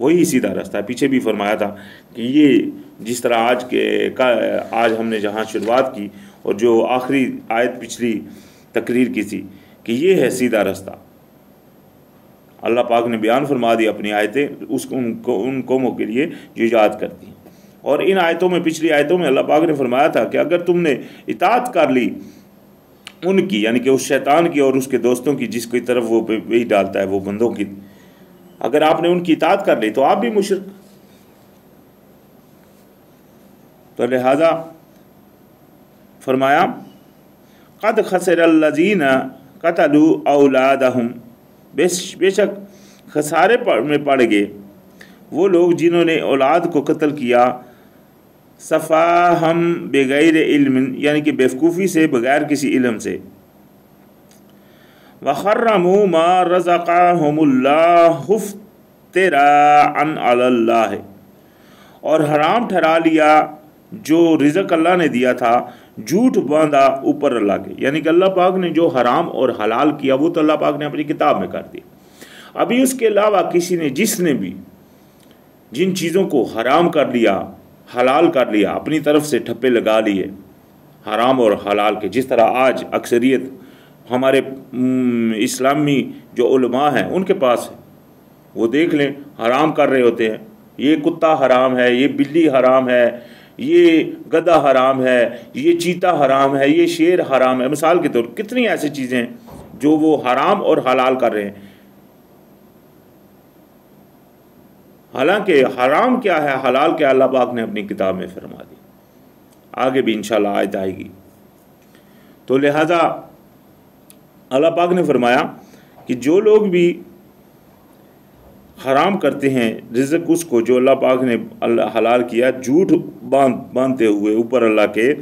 A: वही सीधा रास्ता है। पीछे भी फरमाया था कि ये जिस तरह आज हमने जहाँ शुरुआत की और जो आखिरी आयत पिछली तकरीर की थी कि ये है सीधा रास्ता, अल्लाह पाक ने बयान फरमा दी अपनी आयतें उन कौमों के लिए जो याद करती हैं। और इन आयतों में, पिछली आयतों में अल्लाह पाक ने फरमाया था कि अगर तुमने इताअत कर ली उनकी, यानी कि उस शैतान की और उसके दोस्तों की जिसकी तरफ वो वही डालता है, वो बंदों की, अगर आपने उनकी इताअत कर ली तो आप भी मुशरिक। तो लिहाजा फरमाया क़द खसरल्लज़ीना क़तलू औलादहुम, बेशक खसारे में पड़ गए वो लोग जिन्होंने औलाद को कत्ल किया, सफ़ाहम बग़ैर इल्म, यानी कि बेवकूफ़ी से, बग़ैर किसी इल्म से, वख़र्रमू मा रज़क़हुमुल्लाहु इफ्तिराअन अलल्लाह, और हराम ठहरा लिया जो रिज़्क़ अल्लाह ने दिया था, झूठ बांधा ऊपर अल्लाह के। यानी कि अल्लाह पाक ने जो हराम और हलाल किया वो तो अल्लाह पाक ने अपनी किताब में कर दिया। अभी उसके अलावा किसी ने, जिसने भी जिन चीज़ों को हराम कर लिया, हलाल कर लिया, अपनी तरफ से ठप्पे लगा लिए हराम और हलाल के, जिस तरह आज अक्सरियत हमारे इस्लामी जो उलमा हैं उनके पास है, वो देख लें हराम कर रहे होते हैं, ये कुत्ता हराम है, ये बिल्ली हराम है, ये गधा हराम है, ये चीता हराम है, ये शेर हराम है, मिसाल के तौर कितनी ऐसी चीज़ें जो वो हराम और हलाल कर रहे हैं। हालांकि हराम क्या है, हलाल क्या, अल्लाह पाक ने अपनी किताब में फरमा दी, आगे भी इंशाल्लाह आयत आएगी। तो लिहाजा अल्लाह पाक ने फरमाया कि जो लोग भी हराम करते हैं रिज़्क़ उसको जो अल्लाह पाक ने हलाल किया, झूठ बांधते हुए ऊपर अल्लाह के,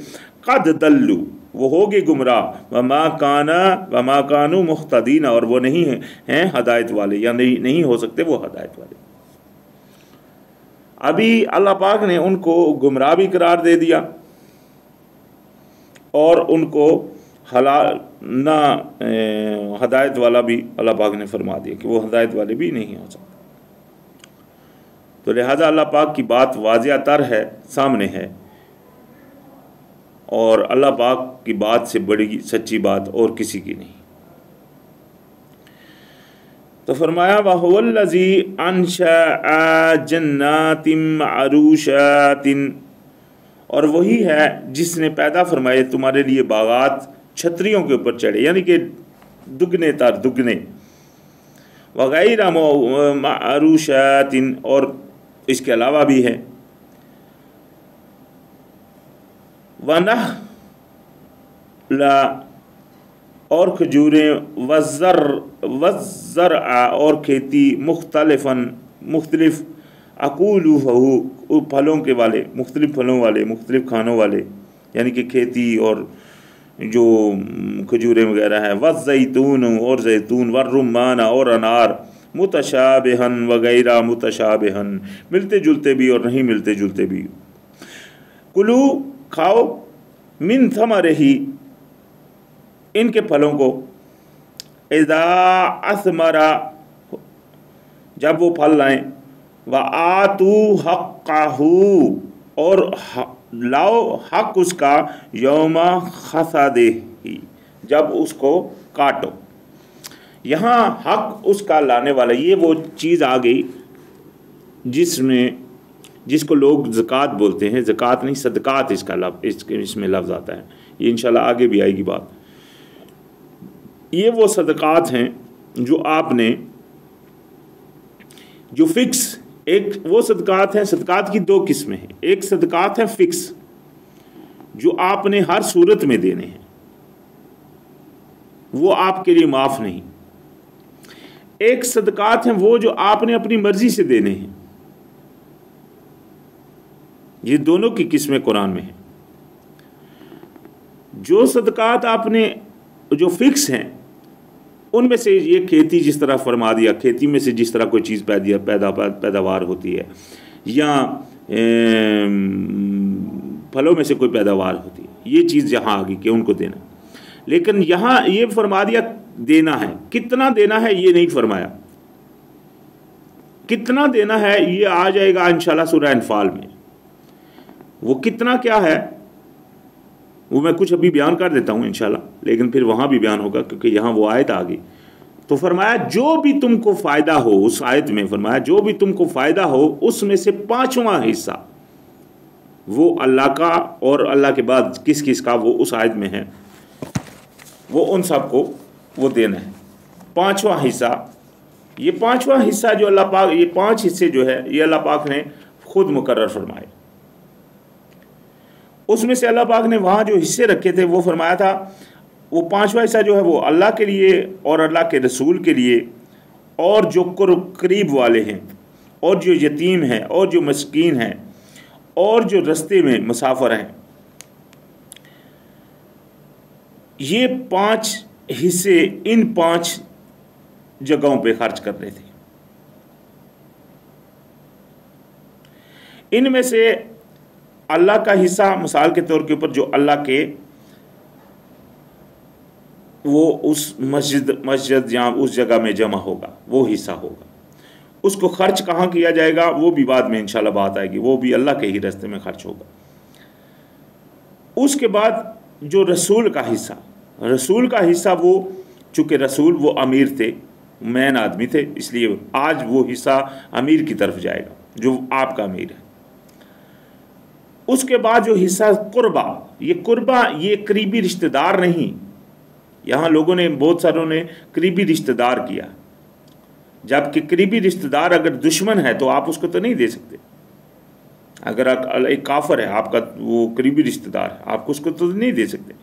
A: क़द दल्लू, वो हो गए गुमराह, वमा कानू मुख्तदीन, और वो नहीं हैं हदायत वाले, या नहीं हो सकते वो हदायत वाले। अभी अल्लाह पाक ने उनको गुमराह भी करार दे दिया और उनको हलाल ना हदायत वाला भी अल्लाह पाक ने फरमा दिया कि वो हदायत वाले भी नहीं हो सकते। तो लिहाजा अल्लाह पाक की बात वाज़िह तर है, सामने है, और अल्लाह पाक की बात से बड़ी सच्ची बात और किसी की नहीं। तो फरमाया वहुवल्लज़ी अंशअ जन्नातिम मअरूशातिन, और वही है जिसने पैदा फरमाए तुम्हारे लिए बागात छतरियों के ऊपर चढ़े, यानी कि दुगने तर दुगने, वगैर मअरूशातिन, और इसके अलावा भी है, वनहला, और खजूरें, वज़्ज़र और खेती, मुख्तलिफ़न मुख्तलिफ़, अकूलुहु फलों के वाले, मुख्तलिफ़ फलों वाले, मुख्तलिफ़ खानों वाले, यानी कि खेती और जो खजूरें वगैरह हैं, वज़्ज़ैतून और जैतून, वर्रुम्मान और अनार, मुतशाबिहन वगैरह मुतशाबिहन, मिलते जुलते भी और नहीं मिलते जुलते भी। कुलू, खाओ, मिन थमरिही, इनके फलों को, इज़ा असमरा, जब वो फल लाएं, व आतू हक़्क़हू, और लाओ हक उसका, यौमा हसादिही, जब उसको काटो। यहाँ हक उसका लाने वाला, ये वो चीज़ आ गई जिसको लोग ज़कात बोलते हैं, ज़कात नहीं सदक़ात इसका लफ्ज़, इसमें लफ्ज़ आता है, ये इंशाल्लाह आगे भी आएगी बात। ये वो सदक़ात हैं जो आपने जो फिक्स, एक वो सदकात हैं, सदकात की दो किस्में हैं। एक सदकात है फिक्स जो आपने हर सूरत में देने हैं, वो आपके लिए माफ़ नहीं। एक सदकात हैं वो जो आपने अपनी मर्जी से देने हैं। ये दोनों की किस्में कुरान में है। जो सदकात आपने जो फिक्स हैं उनमें से ये खेती, जिस तरह फरमा दिया, खेती में से जिस तरह कोई चीज़ पैदावार होती है, या फलों में से कोई पैदावार होती है, ये चीज़ जहाँ आ गई कि उनको देना। लेकिन यहाँ ये फरमा दिया देना है, कितना देना है ये नहीं फरमाया। कितना देना है ये आ जाएगा इंशाल्लाह सूरह अनफाल में। वो कितना क्या है वो मैं कुछ अभी बयान कर देता हूँ इंशाल्लाह, लेकिन फिर वहाँ भी बयान होगा क्योंकि यहाँ वो आयत आ गई। तो फरमाया जो भी तुमको फ़ायदा हो, उस आयत में फरमाया जो भी तुमको फ़ायदा हो उसमें से 5वां हिस्सा वो अल्लाह का, और अल्लाह के बाद किस किस का वो उस आयत में है, वो उन सबको वो देना है 5वां हिस्सा। ये 5वां हिस्सा जो अल्लाह पाक, ये 5 हिस्से जो है ये अल्लाह पाक ने खुद मुकर्रर फरमाए। उसमें से अल्लाह पाक ने वहाँ जो हिस्से रखे थे वो फरमाया था, वो 5वां हिस्सा जो है वो अल्लाह के लिए और अल्लाह के रसूल के लिए, और जो करीब वाले हैं, और जो यतीम हैं, और जो मस्कीन हैं, और जो रास्ते में मुसाफिर हैं। ये 5 हिस्से इन 5 जगहों पे खर्च करने थे। इनमें से अल्लाह का हिस्सा, मिसाल के तौर के ऊपर जो अल्लाह के वो उस मस्जिद या उस जगह में जमा होगा वो हिस्सा होगा। उसको खर्च कहाँ किया जाएगा वो भी बाद में इंशाल्लाह बात आएगी, वो भी अल्लाह के ही रास्ते में खर्च होगा। उसके बाद जो रसूल का हिस्सा, रसूल का हिस्सा वो चूँकि रसूल वो अमीर थे, मैन आदमी थे, इसलिए आज वो हिस्सा अमीर की तरफ जाएगा जो आपका अमीर है। उसके बाद जो हिस्सा कुर्बा, ये कुर्बा ये करीबी रिश्तेदार नहीं। यहाँ लोगों ने, बहुत सारों ने करीबी रिश्तेदार किया, जबकि करीबी रिश्तेदार अगर दुश्मन है तो आप उसको तो नहीं दे सकते। अगर एक काफिर है आपका वो करीबी रिश्तेदार है, आप उसको तो नहीं दे सकते।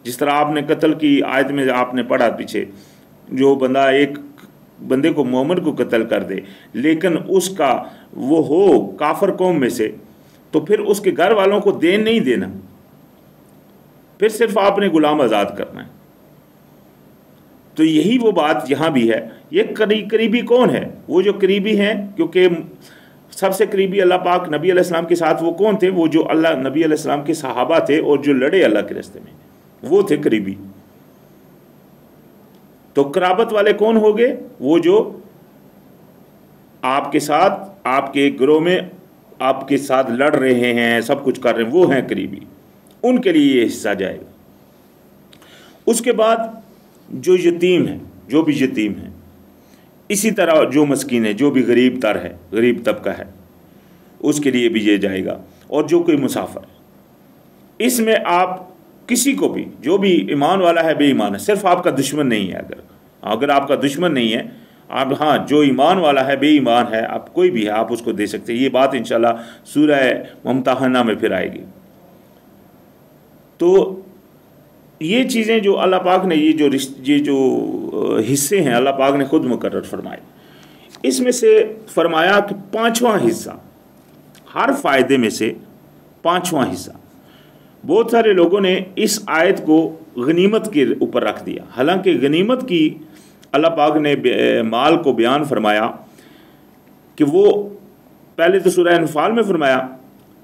A: जिस तरह आपने कत्ल की आयत में आपने पढ़ा पीछे, जो बंदा एक बंदे को मोमिन को कत्ल कर दे लेकिन उसका वो हो काफिर कौम में से, तो फिर उसके घर वालों को देन नहीं देना, फिर सिर्फ आपने गुलाम आज़ाद करना है। तो यही वो बात यहाँ भी है। ये करीबी कौन है? वो जो करीबी हैं, क्योंकि सबसे करीबी अल्लाह पाक नबी अलैहिस्सलाम के साथ वो कौन थे? वो जो अल्लाह नबी अलैहिस्सलाम के सहाबा थे और जो लड़े अल्लाह के रास्ते में, वो थे करीबी। तो कराबत वाले कौन हो गए? वो जो आपके साथ, आपके गिरोह में आपके साथ लड़ रहे हैं, सब कुछ कर रहे हैं, वो हैं करीबी। उनके लिए ये हिस्सा जाएगा। उसके बाद जो यतीम है, जो भी यतीम है, इसी तरह जो मस्कीन है, जो भी गरीब तर है, गरीब तबका है, उसके लिए भी ये जाएगा। और जो कोई मुसाफिर, इसमें आप किसी को भी, जो भी ईमान वाला है बेईमान है, सिर्फ आपका दुश्मन नहीं है, अगर आपका दुश्मन नहीं है आप, हाँ जो ईमान वाला है बेईमान है, आप कोई भी है आप उसको दे सकते हैं। ये बात इंशाल्लाह सूरह मुम्तहना में फिर आएगी। तो ये चीज़ें जो अल्लाह पाक ने, ये जो हिस्से हैं अल्लाह पाक ने खुद मुकर्रर फरमाए। इसमें से फरमाया कि 5वां हिस्सा, हर फ़ायदे में से 5वां हिस्सा। बहुत सारे लोगों ने इस आयत को गनीमत के ऊपर रख दिया, हालांकि गनीमत की अल्लाह पाक ने माल को बयान फरमाया कि वो पहले तो सूरह अनफाल में फरमाया,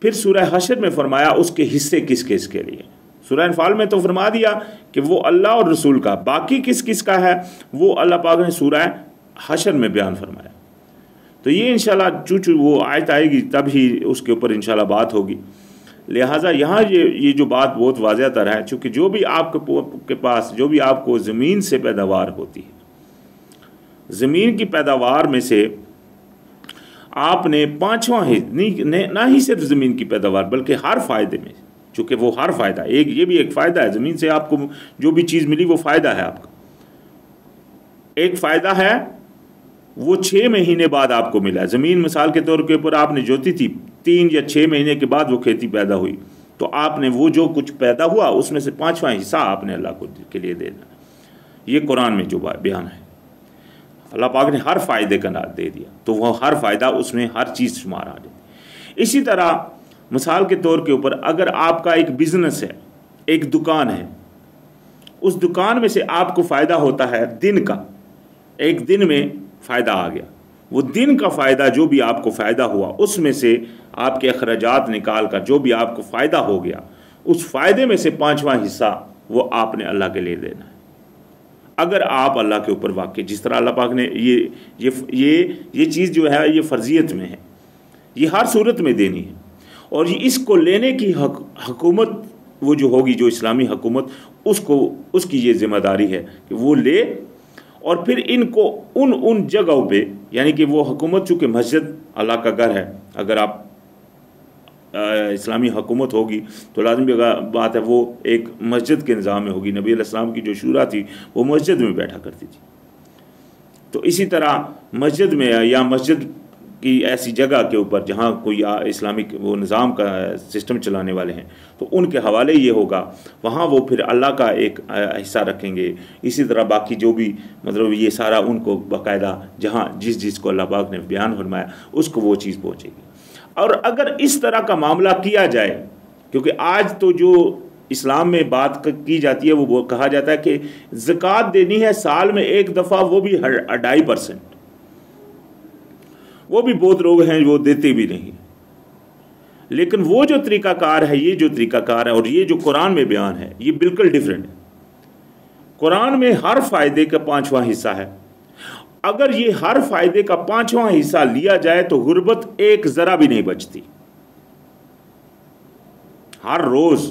A: फिर सूरह हशर में फरमाया उसके हिस्से किस किस के लिए। सूरह अनफाल में तो फरमा दिया कि वो अल्लाह और रसूल का, बाकी किस किस का है वो अल्लाह पाक ने सूरह हशर में बयान फरमाया। तो ये इंशाल्लाह चूँकि वो आयत आएगी तब ही उसके ऊपर इंशाल्लाह बात होगी। लिहाजा यहाँ ये जो बात बहुत वाज़ह तर है, चूँकि जो भी आपके पास, जो भी आपको ज़मीन से पैदावार होती है, ज़मीन की पैदावार में से आपने 5वां ना ही सिर्फ ज़मीन की पैदावार बल्कि हर फ़ायदे में, चूँकि वो हर फ़ायदा एक, ये भी एक फ़ायदा है, ज़मीन से आपको जो भी चीज़ मिली वो फ़ायदा है आपका। एक फ़ायदा है वो 6 महीने बाद आपको मिला। ज़मीन मिसाल के तौर के ऊपर आपने जोती थी, 3 या 6 महीने के बाद वो खेती पैदा हुई, तो आपने वो जो कुछ पैदा हुआ उसमें से 5वां हिस्सा आपने अल्लाह को के लिए देना। ये कुरान में जो बयान है, अल्लाह पाक ने हर फ़ायदे का नाम दे दिया, तो वह हर फ़ायदा उसमें हर चीज़ शुमार आ जाती। इसी तरह मिसाल के तौर के ऊपर अगर आपका एक बिज़नेस है, एक दुकान है, उस दुकान में से आपको फ़ायदा होता है दिन का, एक दिन में फ़ायदा आ गया, वो दिन का फ़ायदा जो भी आपको फ़ायदा हुआ उसमें से आपके अखराजात निकाल कर जो भी आपको फ़ायदा हो गया, उस फ़ायदे में से 5वां हिस्सा वो आपने अल्लाह के लिए देना है। अगर आप अल्लाह के ऊपर वाक़ई, जिस तरह अल्लाह पाक ने ये चीज़ जो है ये फ़र्जियत में है, ये हर सूरत में देनी है, और ये इसको लेने की हुकूमत वो जो होगी, जो इस्लामी हुकूमत, उसकी ये ज़िम्मेदारी है कि वो ले, और फिर इनको उन जगहों पे, यानी कि वो हुकूमत चूँकि मस्जिद अल्लाह का घर है, अगर आप इस्लामी हुकूमत होगी तो लाज़मी बात है वो एक मस्जिद के निज़ाम में होगी। नबी अलैहिस्सलाम की जो शूरा थी वो मस्जिद में बैठा करती थी, तो इसी तरह मस्जिद में या मस्जिद की ऐसी जगह के ऊपर जहाँ कोई इस्लामिक वो निज़ाम का सिस्टम चलाने वाले हैं, तो उनके हवाले ये होगा, वहाँ वो फिर अल्लाह का एक हिस्सा रखेंगे। इसी तरह बाकी जो भी मतलब ये सारा उनको बाकायदा जहाँ जिस को अल्लाह पाक ने बयान फरमाया उसको वो चीज़ पहुँचेगी। और अगर इस तरह का मामला किया जाए, क्योंकि आज तो जो इस्लाम में बात की जाती है वो कहा जाता है कि ज़कात देनी है साल में एक दफ़ा, वो भी 2.5%, वो भी बहुत लोग हैं वो देते भी नहीं। लेकिन वो जो तरीक़ाकार है, ये जो तरीक़ाकार है और ये जो कुरान में बयान है, ये बिल्कुल डिफरेंट है। कुरान में हर फ़ायदे का 5वां हिस्सा है। अगर ये हर फ़ायदे का 5वां हिस्सा लिया जाए तो गुर्बत एक ज़रा भी नहीं बचती। हर रोज़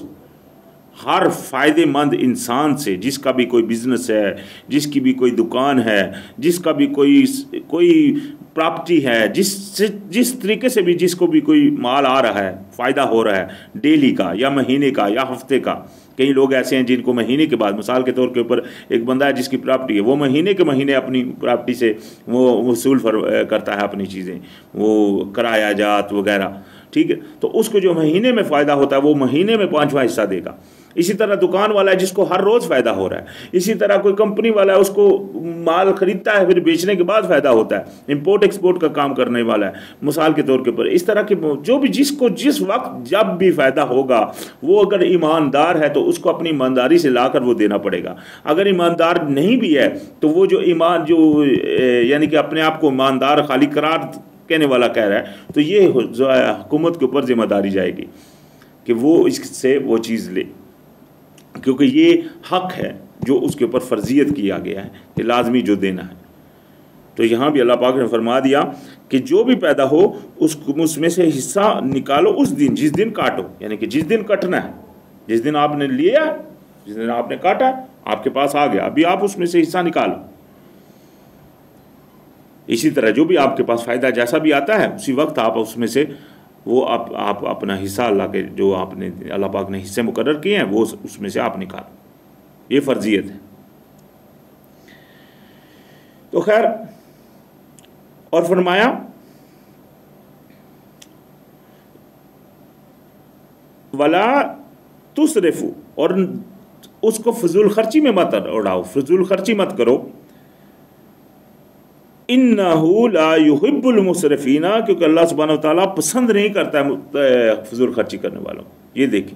A: हर फ़ायदेमंद इंसान से, जिसका भी कोई बिज़नेस है, जिसकी भी कोई दुकान है, जिसका भी कोई प्रॉपर्टी है, जिस तरीके से भी जिसको भी कोई माल आ रहा है, फ़ायदा हो रहा है, डेली का या महीने का या हफ्ते का। कई लोग ऐसे हैं जिनको महीने के बाद, मिसाल के तौर के ऊपर एक बंदा है जिसकी प्रॉपर्टी है, वो महीने के महीने अपनी प्रॉपर्टी से वो वसूल करता है अपनी चीज़ें, वो किराया जात वगैरह, ठीक है, तो उसको जो महीने में फ़ायदा होता है वो महीने में 5वां हिस्सा देगा। इसी तरह दुकान वाला है जिसको हर रोज़ फ़ायदा हो रहा है, इसी तरह कोई कंपनी वाला है उसको माल ख़रीदता है फिर बेचने के बाद फ़ायदा होता है, इंपोर्ट एक्सपोर्ट का काम करने वाला है, मिसाल के तौर के ऊपर इस तरह के जो भी जिसको जिस वक्त जब भी फ़ायदा होगा, वो अगर ईमानदार है तो उसको अपनी ईमानदारी से लाकर वो देना पड़ेगा। अगर ईमानदार नहीं भी है तो वो जो यानी कि अपने आप को ईमानदार खाली करार कहने वाला कह रहा है, तो ये हुकूमत के ऊपर जिम्मेदारी जाएगी कि वो इससे वो चीज़ ले, क्योंकि ये हक है जो उसके ऊपर फ़र्जियत किया गया है कि लाजमी जो देना है। तो यहाँ भी अल्लाह पाक ने फरमा दिया कि जो भी पैदा हो उसमें से हिस्सा निकालो उस दिन जिस दिन काटो, यानी कि जिस दिन कटना है, जिस दिन आपने लिया, जिस दिन आपने काटा, आपके पास आ गया, अभी आप उसमें से हिस्सा निकालो। इसी तरह जो भी आपके पास फ़ायदा जैसा भी आता है उसी वक्त आप उसमें से वो आप अपना हिस्सा अल्लाह के जो आपने अल्लाह पाक ने हिस्से मुकर्रर किए हैं वो उसमें से आप निकालो, ये फ़र्जियत है। तो खैर, और फरमाया वला तुसरिफू, और उसको फजूल खर्ची में मत उड़ाओ, फजूल खर्ची मत करो। इन्नहु ला युहिब्बुल मुसरिफीना, क्योंकि अल्लाह सुब्हानहू व तआला पसंद नहीं करता है फजूल खर्ची करने वालों। ये देखें,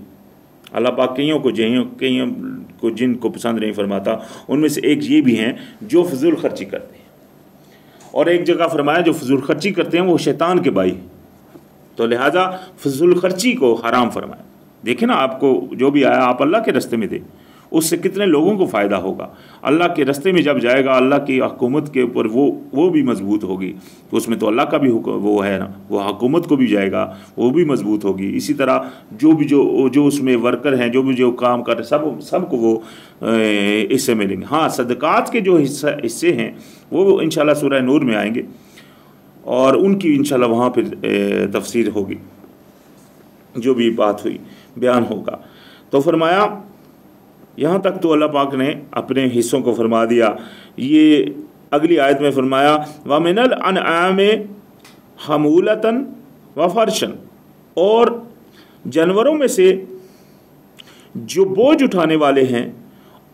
A: अल्लाह पाक कईयों को जिनको पसंद नहीं फरमाता उनमें से एक ये भी हैं जो फजूल खर्ची करते हैं, और एक जगह फरमाया जो फजूल खर्ची करते हैं वो शैतान के भाई, तो लिहाजा फजूल खर्ची को हराम फरमाया। देखें ना, आपको जो भी आया आप अल्लाह के रास्ते में दे, उससे कितने लोगों को फ़ायदा होगा। अल्लाह के रास्ते में जब जाएगा, अल्लाह की हुकूमत के ऊपर वो भी मजबूत होगी, तो उसमें तो अल्लाह का भी वो है ना, वो हुकूमत को भी जाएगा, वो भी मजबूत होगी। इसी तरह जो उसमें वर्कर हैं, जो काम कर रहे सबको वो हिस्से मिलेंगे। हाँ, सदक़ात के जो हिस्से हैं वो इंशाल्लाह सूरह नूर में आएंगे और उनकी इंशाल्लाह वहाँ पर तफसीर होगी, जो भी बात हुई बयान होगा। तो फरमाया यहाँ तक तो अल्लाह पाक ने अपने हिस्सों को फरमा दिया। ये अगली आयत में फरमाया व मिनल अनआम हमूलतन व फर्शन, और जानवरों में से जो बोझ उठाने वाले हैं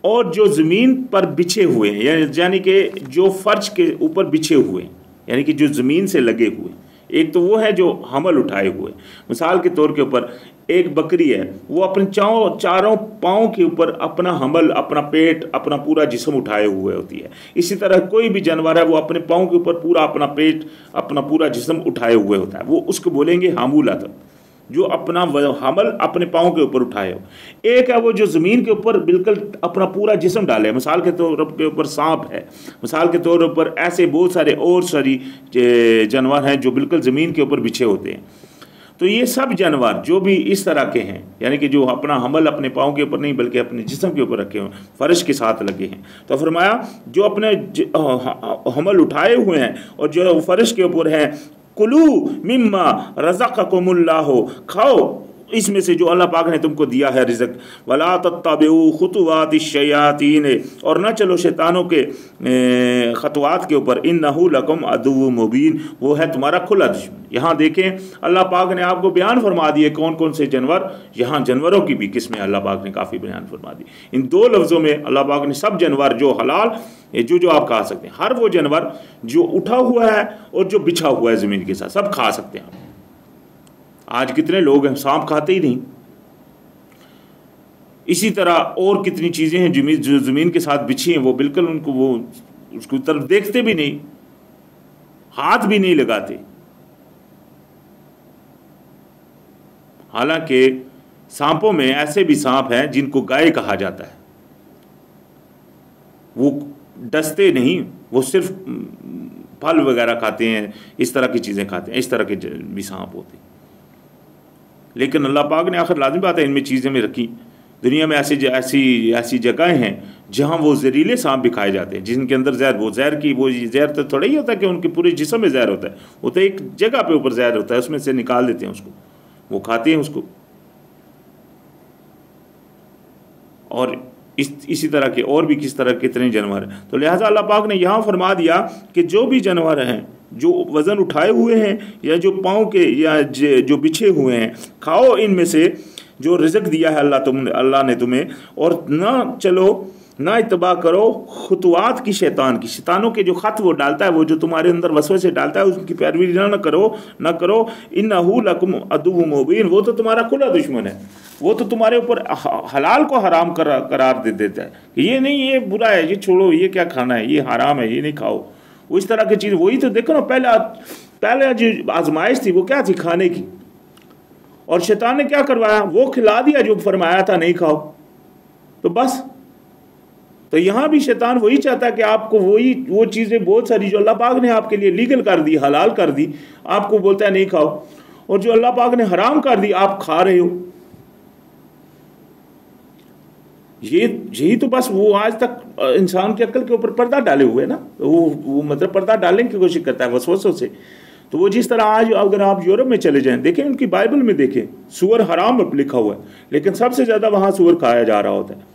A: और जो ज़मीन पर बिछे हुए हैं, यानी कि जो फर्श के ऊपर बिछे हुए हैं, यानी कि जो ज़मीन से लगे हुए। एक तो वो है जो हमल उठाए हुए, मिसाल के तौर के ऊपर एक बकरी है, वो अपने चारों पाँव के ऊपर अपना हमल, अपना पेट, अपना पूरा जिस्म उठाए हुए होती है। इसी तरह कोई भी जानवर है वो अपने पाँव के ऊपर पूरा अपना पेट, अपना पूरा जिस्म उठाए हुए होता है, वो उसको बोलेंगे हामूलत, जो अपना हमल अपने पाँव के ऊपर उठाए हो। एक है वो जो ज़मीन के ऊपर बिल्कुल अपना पूरा जिस्म डाले, मिसाल के तौर के ऊपर सांप है, मिसाल के तौर पर ऐसे बहुत सारे और सारी जानवर हैं जो बिल्कुल ज़मीन के ऊपर बिछे होते हैं। तो ये सब जानवर जो भी इस तरह के हैं, यानी कि जो अपना हमल अपने पाँव के ऊपर नहीं बल्कि अपने जिस्म के ऊपर रखे हुए, फर्श के साथ लगे हैं, तो फरमाया जो अपने हमल उठाए हुए हैं और जो फर्श के ऊपर हैं, कुलू मिम्मा रज़क़कुमुल्लाह, खाओ इसमें से जो अल्लाह पाक ने तुमको दिया है रिज़्क़, वला तत्तबिउ खुतुवातिश शयातीन, और न चलो शैतानों के खतवात के ऊपर, इन्नहु लकुम अदुव्वुम मुबीन, वो है तुम्हारा खुला दुश्मन। यहाँ देखें अल्लाह पाक ने आपको बयान फरमा दिए कौन कौन से जानवर, यहाँ जानवरों की भी किस्में अल्लाह पाक ने काफ़ी बयान फरमा दी। इन दो लफ्ज़ों में अल्लाह पाक ने सब जानवर जो हलाल, जो आप खा सकते हैं, हर वो जानवर जो उठा हुआ है और जो बिछा हुआ है ज़मीन के साथ, सब खा सकते हैं। आज कितने लोग हैं सांप खाते ही नहीं। इसी तरह और कितनी चीज़ें हैं जो ज़मीन के साथ बिछी हैं, वो बिल्कुल उनको वो उसकी तरफ देखते भी नहीं, हाथ भी नहीं लगाते। हालांकि सांपों में ऐसे भी सांप हैं जिनको गाय कहा जाता है, वो डसते नहीं, वो सिर्फ फल वगैरह खाते हैं, इस तरह की चीज़ें खाते हैं, इस तरह के भी सांप होते हैं। लेकिन अल्लाह पाक ने आखिर लाज़िम बात है इनमें चीज़ें में रखी। दुनिया में ऐसी जगहें हैं जहाँ वो जहरीले सांप भी खाए जाते हैं, जिनके अंदर जहर, वो जहर की वो जहर तो थोड़ा ही होता है कि उनके पूरे जिस्म में जहर होता है, वो तो एक जगह पे ऊपर जहर होता है, उसमें से निकाल देते हैं उसको, वो खाते हैं उसको। और इसी तरह के और भी किस तरह कितने जानवर हैं। तो लिहाजा अल्लाह पाक ने यहाँ फरमा दिया कि जो भी जानवर हैं जो वज़न उठाए हुए हैं या जो पाँव के या जो बिछे हुए हैं, खाओ इनमें से जो रिज़्क़ दिया है अल्लाह ने तुम्हें, और ना चलो ना इत्तबा करो खुतवात की शैतानों के जो ख़त वो डालता है, वो जो तुम्हारे अंदर वसवसे डालता है, उसकी पैरवी ना करो। इन्नहु लकुम अदुव्वुम मुबीन, वो तो तुम्हारा खुला दुश्मन है, वो तो तुम्हारे ऊपर हलाल को हराम करार दे देता है कि ये नहीं, ये बुरा है, ये छोड़ो, ये क्या खाना है, ये हराम है, ये नहीं खाओ। वो इस तरह की चीज़, वही तो देखो ना, पहले जो आजमाइश थी वो क्या थी, खाने की, और शैतान ने क्या करवाया, वो खिला दिया जो फरमाया था नहीं खाओ, तो बस। तो यहाँ भी शैतान वही चाहता है कि आपको वो चीज़ें बहुत सारी जो अल्लाह पाक ने आपके लिए लीगल कर दी, हलाल कर दी, आपको बोलता है नहीं खाओ, और जो अल्लाह पाक ने हराम कर दी आप खा रहे हो। यही तो बस वो आज तक इंसान की अक्ल के ऊपर पर्दा डाले हुए है ना, वो मतलब पर्दा डालने की कोशिश करता है वसवसों से। तो वो जिस तरह आज अगर आप यूरोप में चले जाएं, देखें उनकी बाइबल में देखें सूअर हराम लिखा हुआ है, लेकिन सबसे ज़्यादा वहाँ सूअर खाया जा रहा होता है।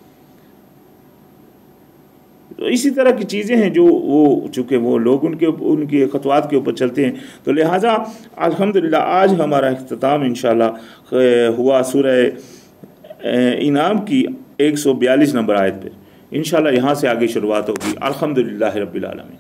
A: तो इसी तरह की चीज़ें हैं जो वो चूँकि वो लोग उनकी खतवात के ऊपर चलते हैं। तो लिहाजा अल्हम्दुलिल्लाह आज हमारा इख्तिताम इंशाअल्लाह हुआ सूरह इनाम की 142 नंबर आयत पे। इंशाअल्लाह यहाँ से आगे शुरुआत होगी। अल्हम्दुलिल्लाह रब्बिल आलमीन।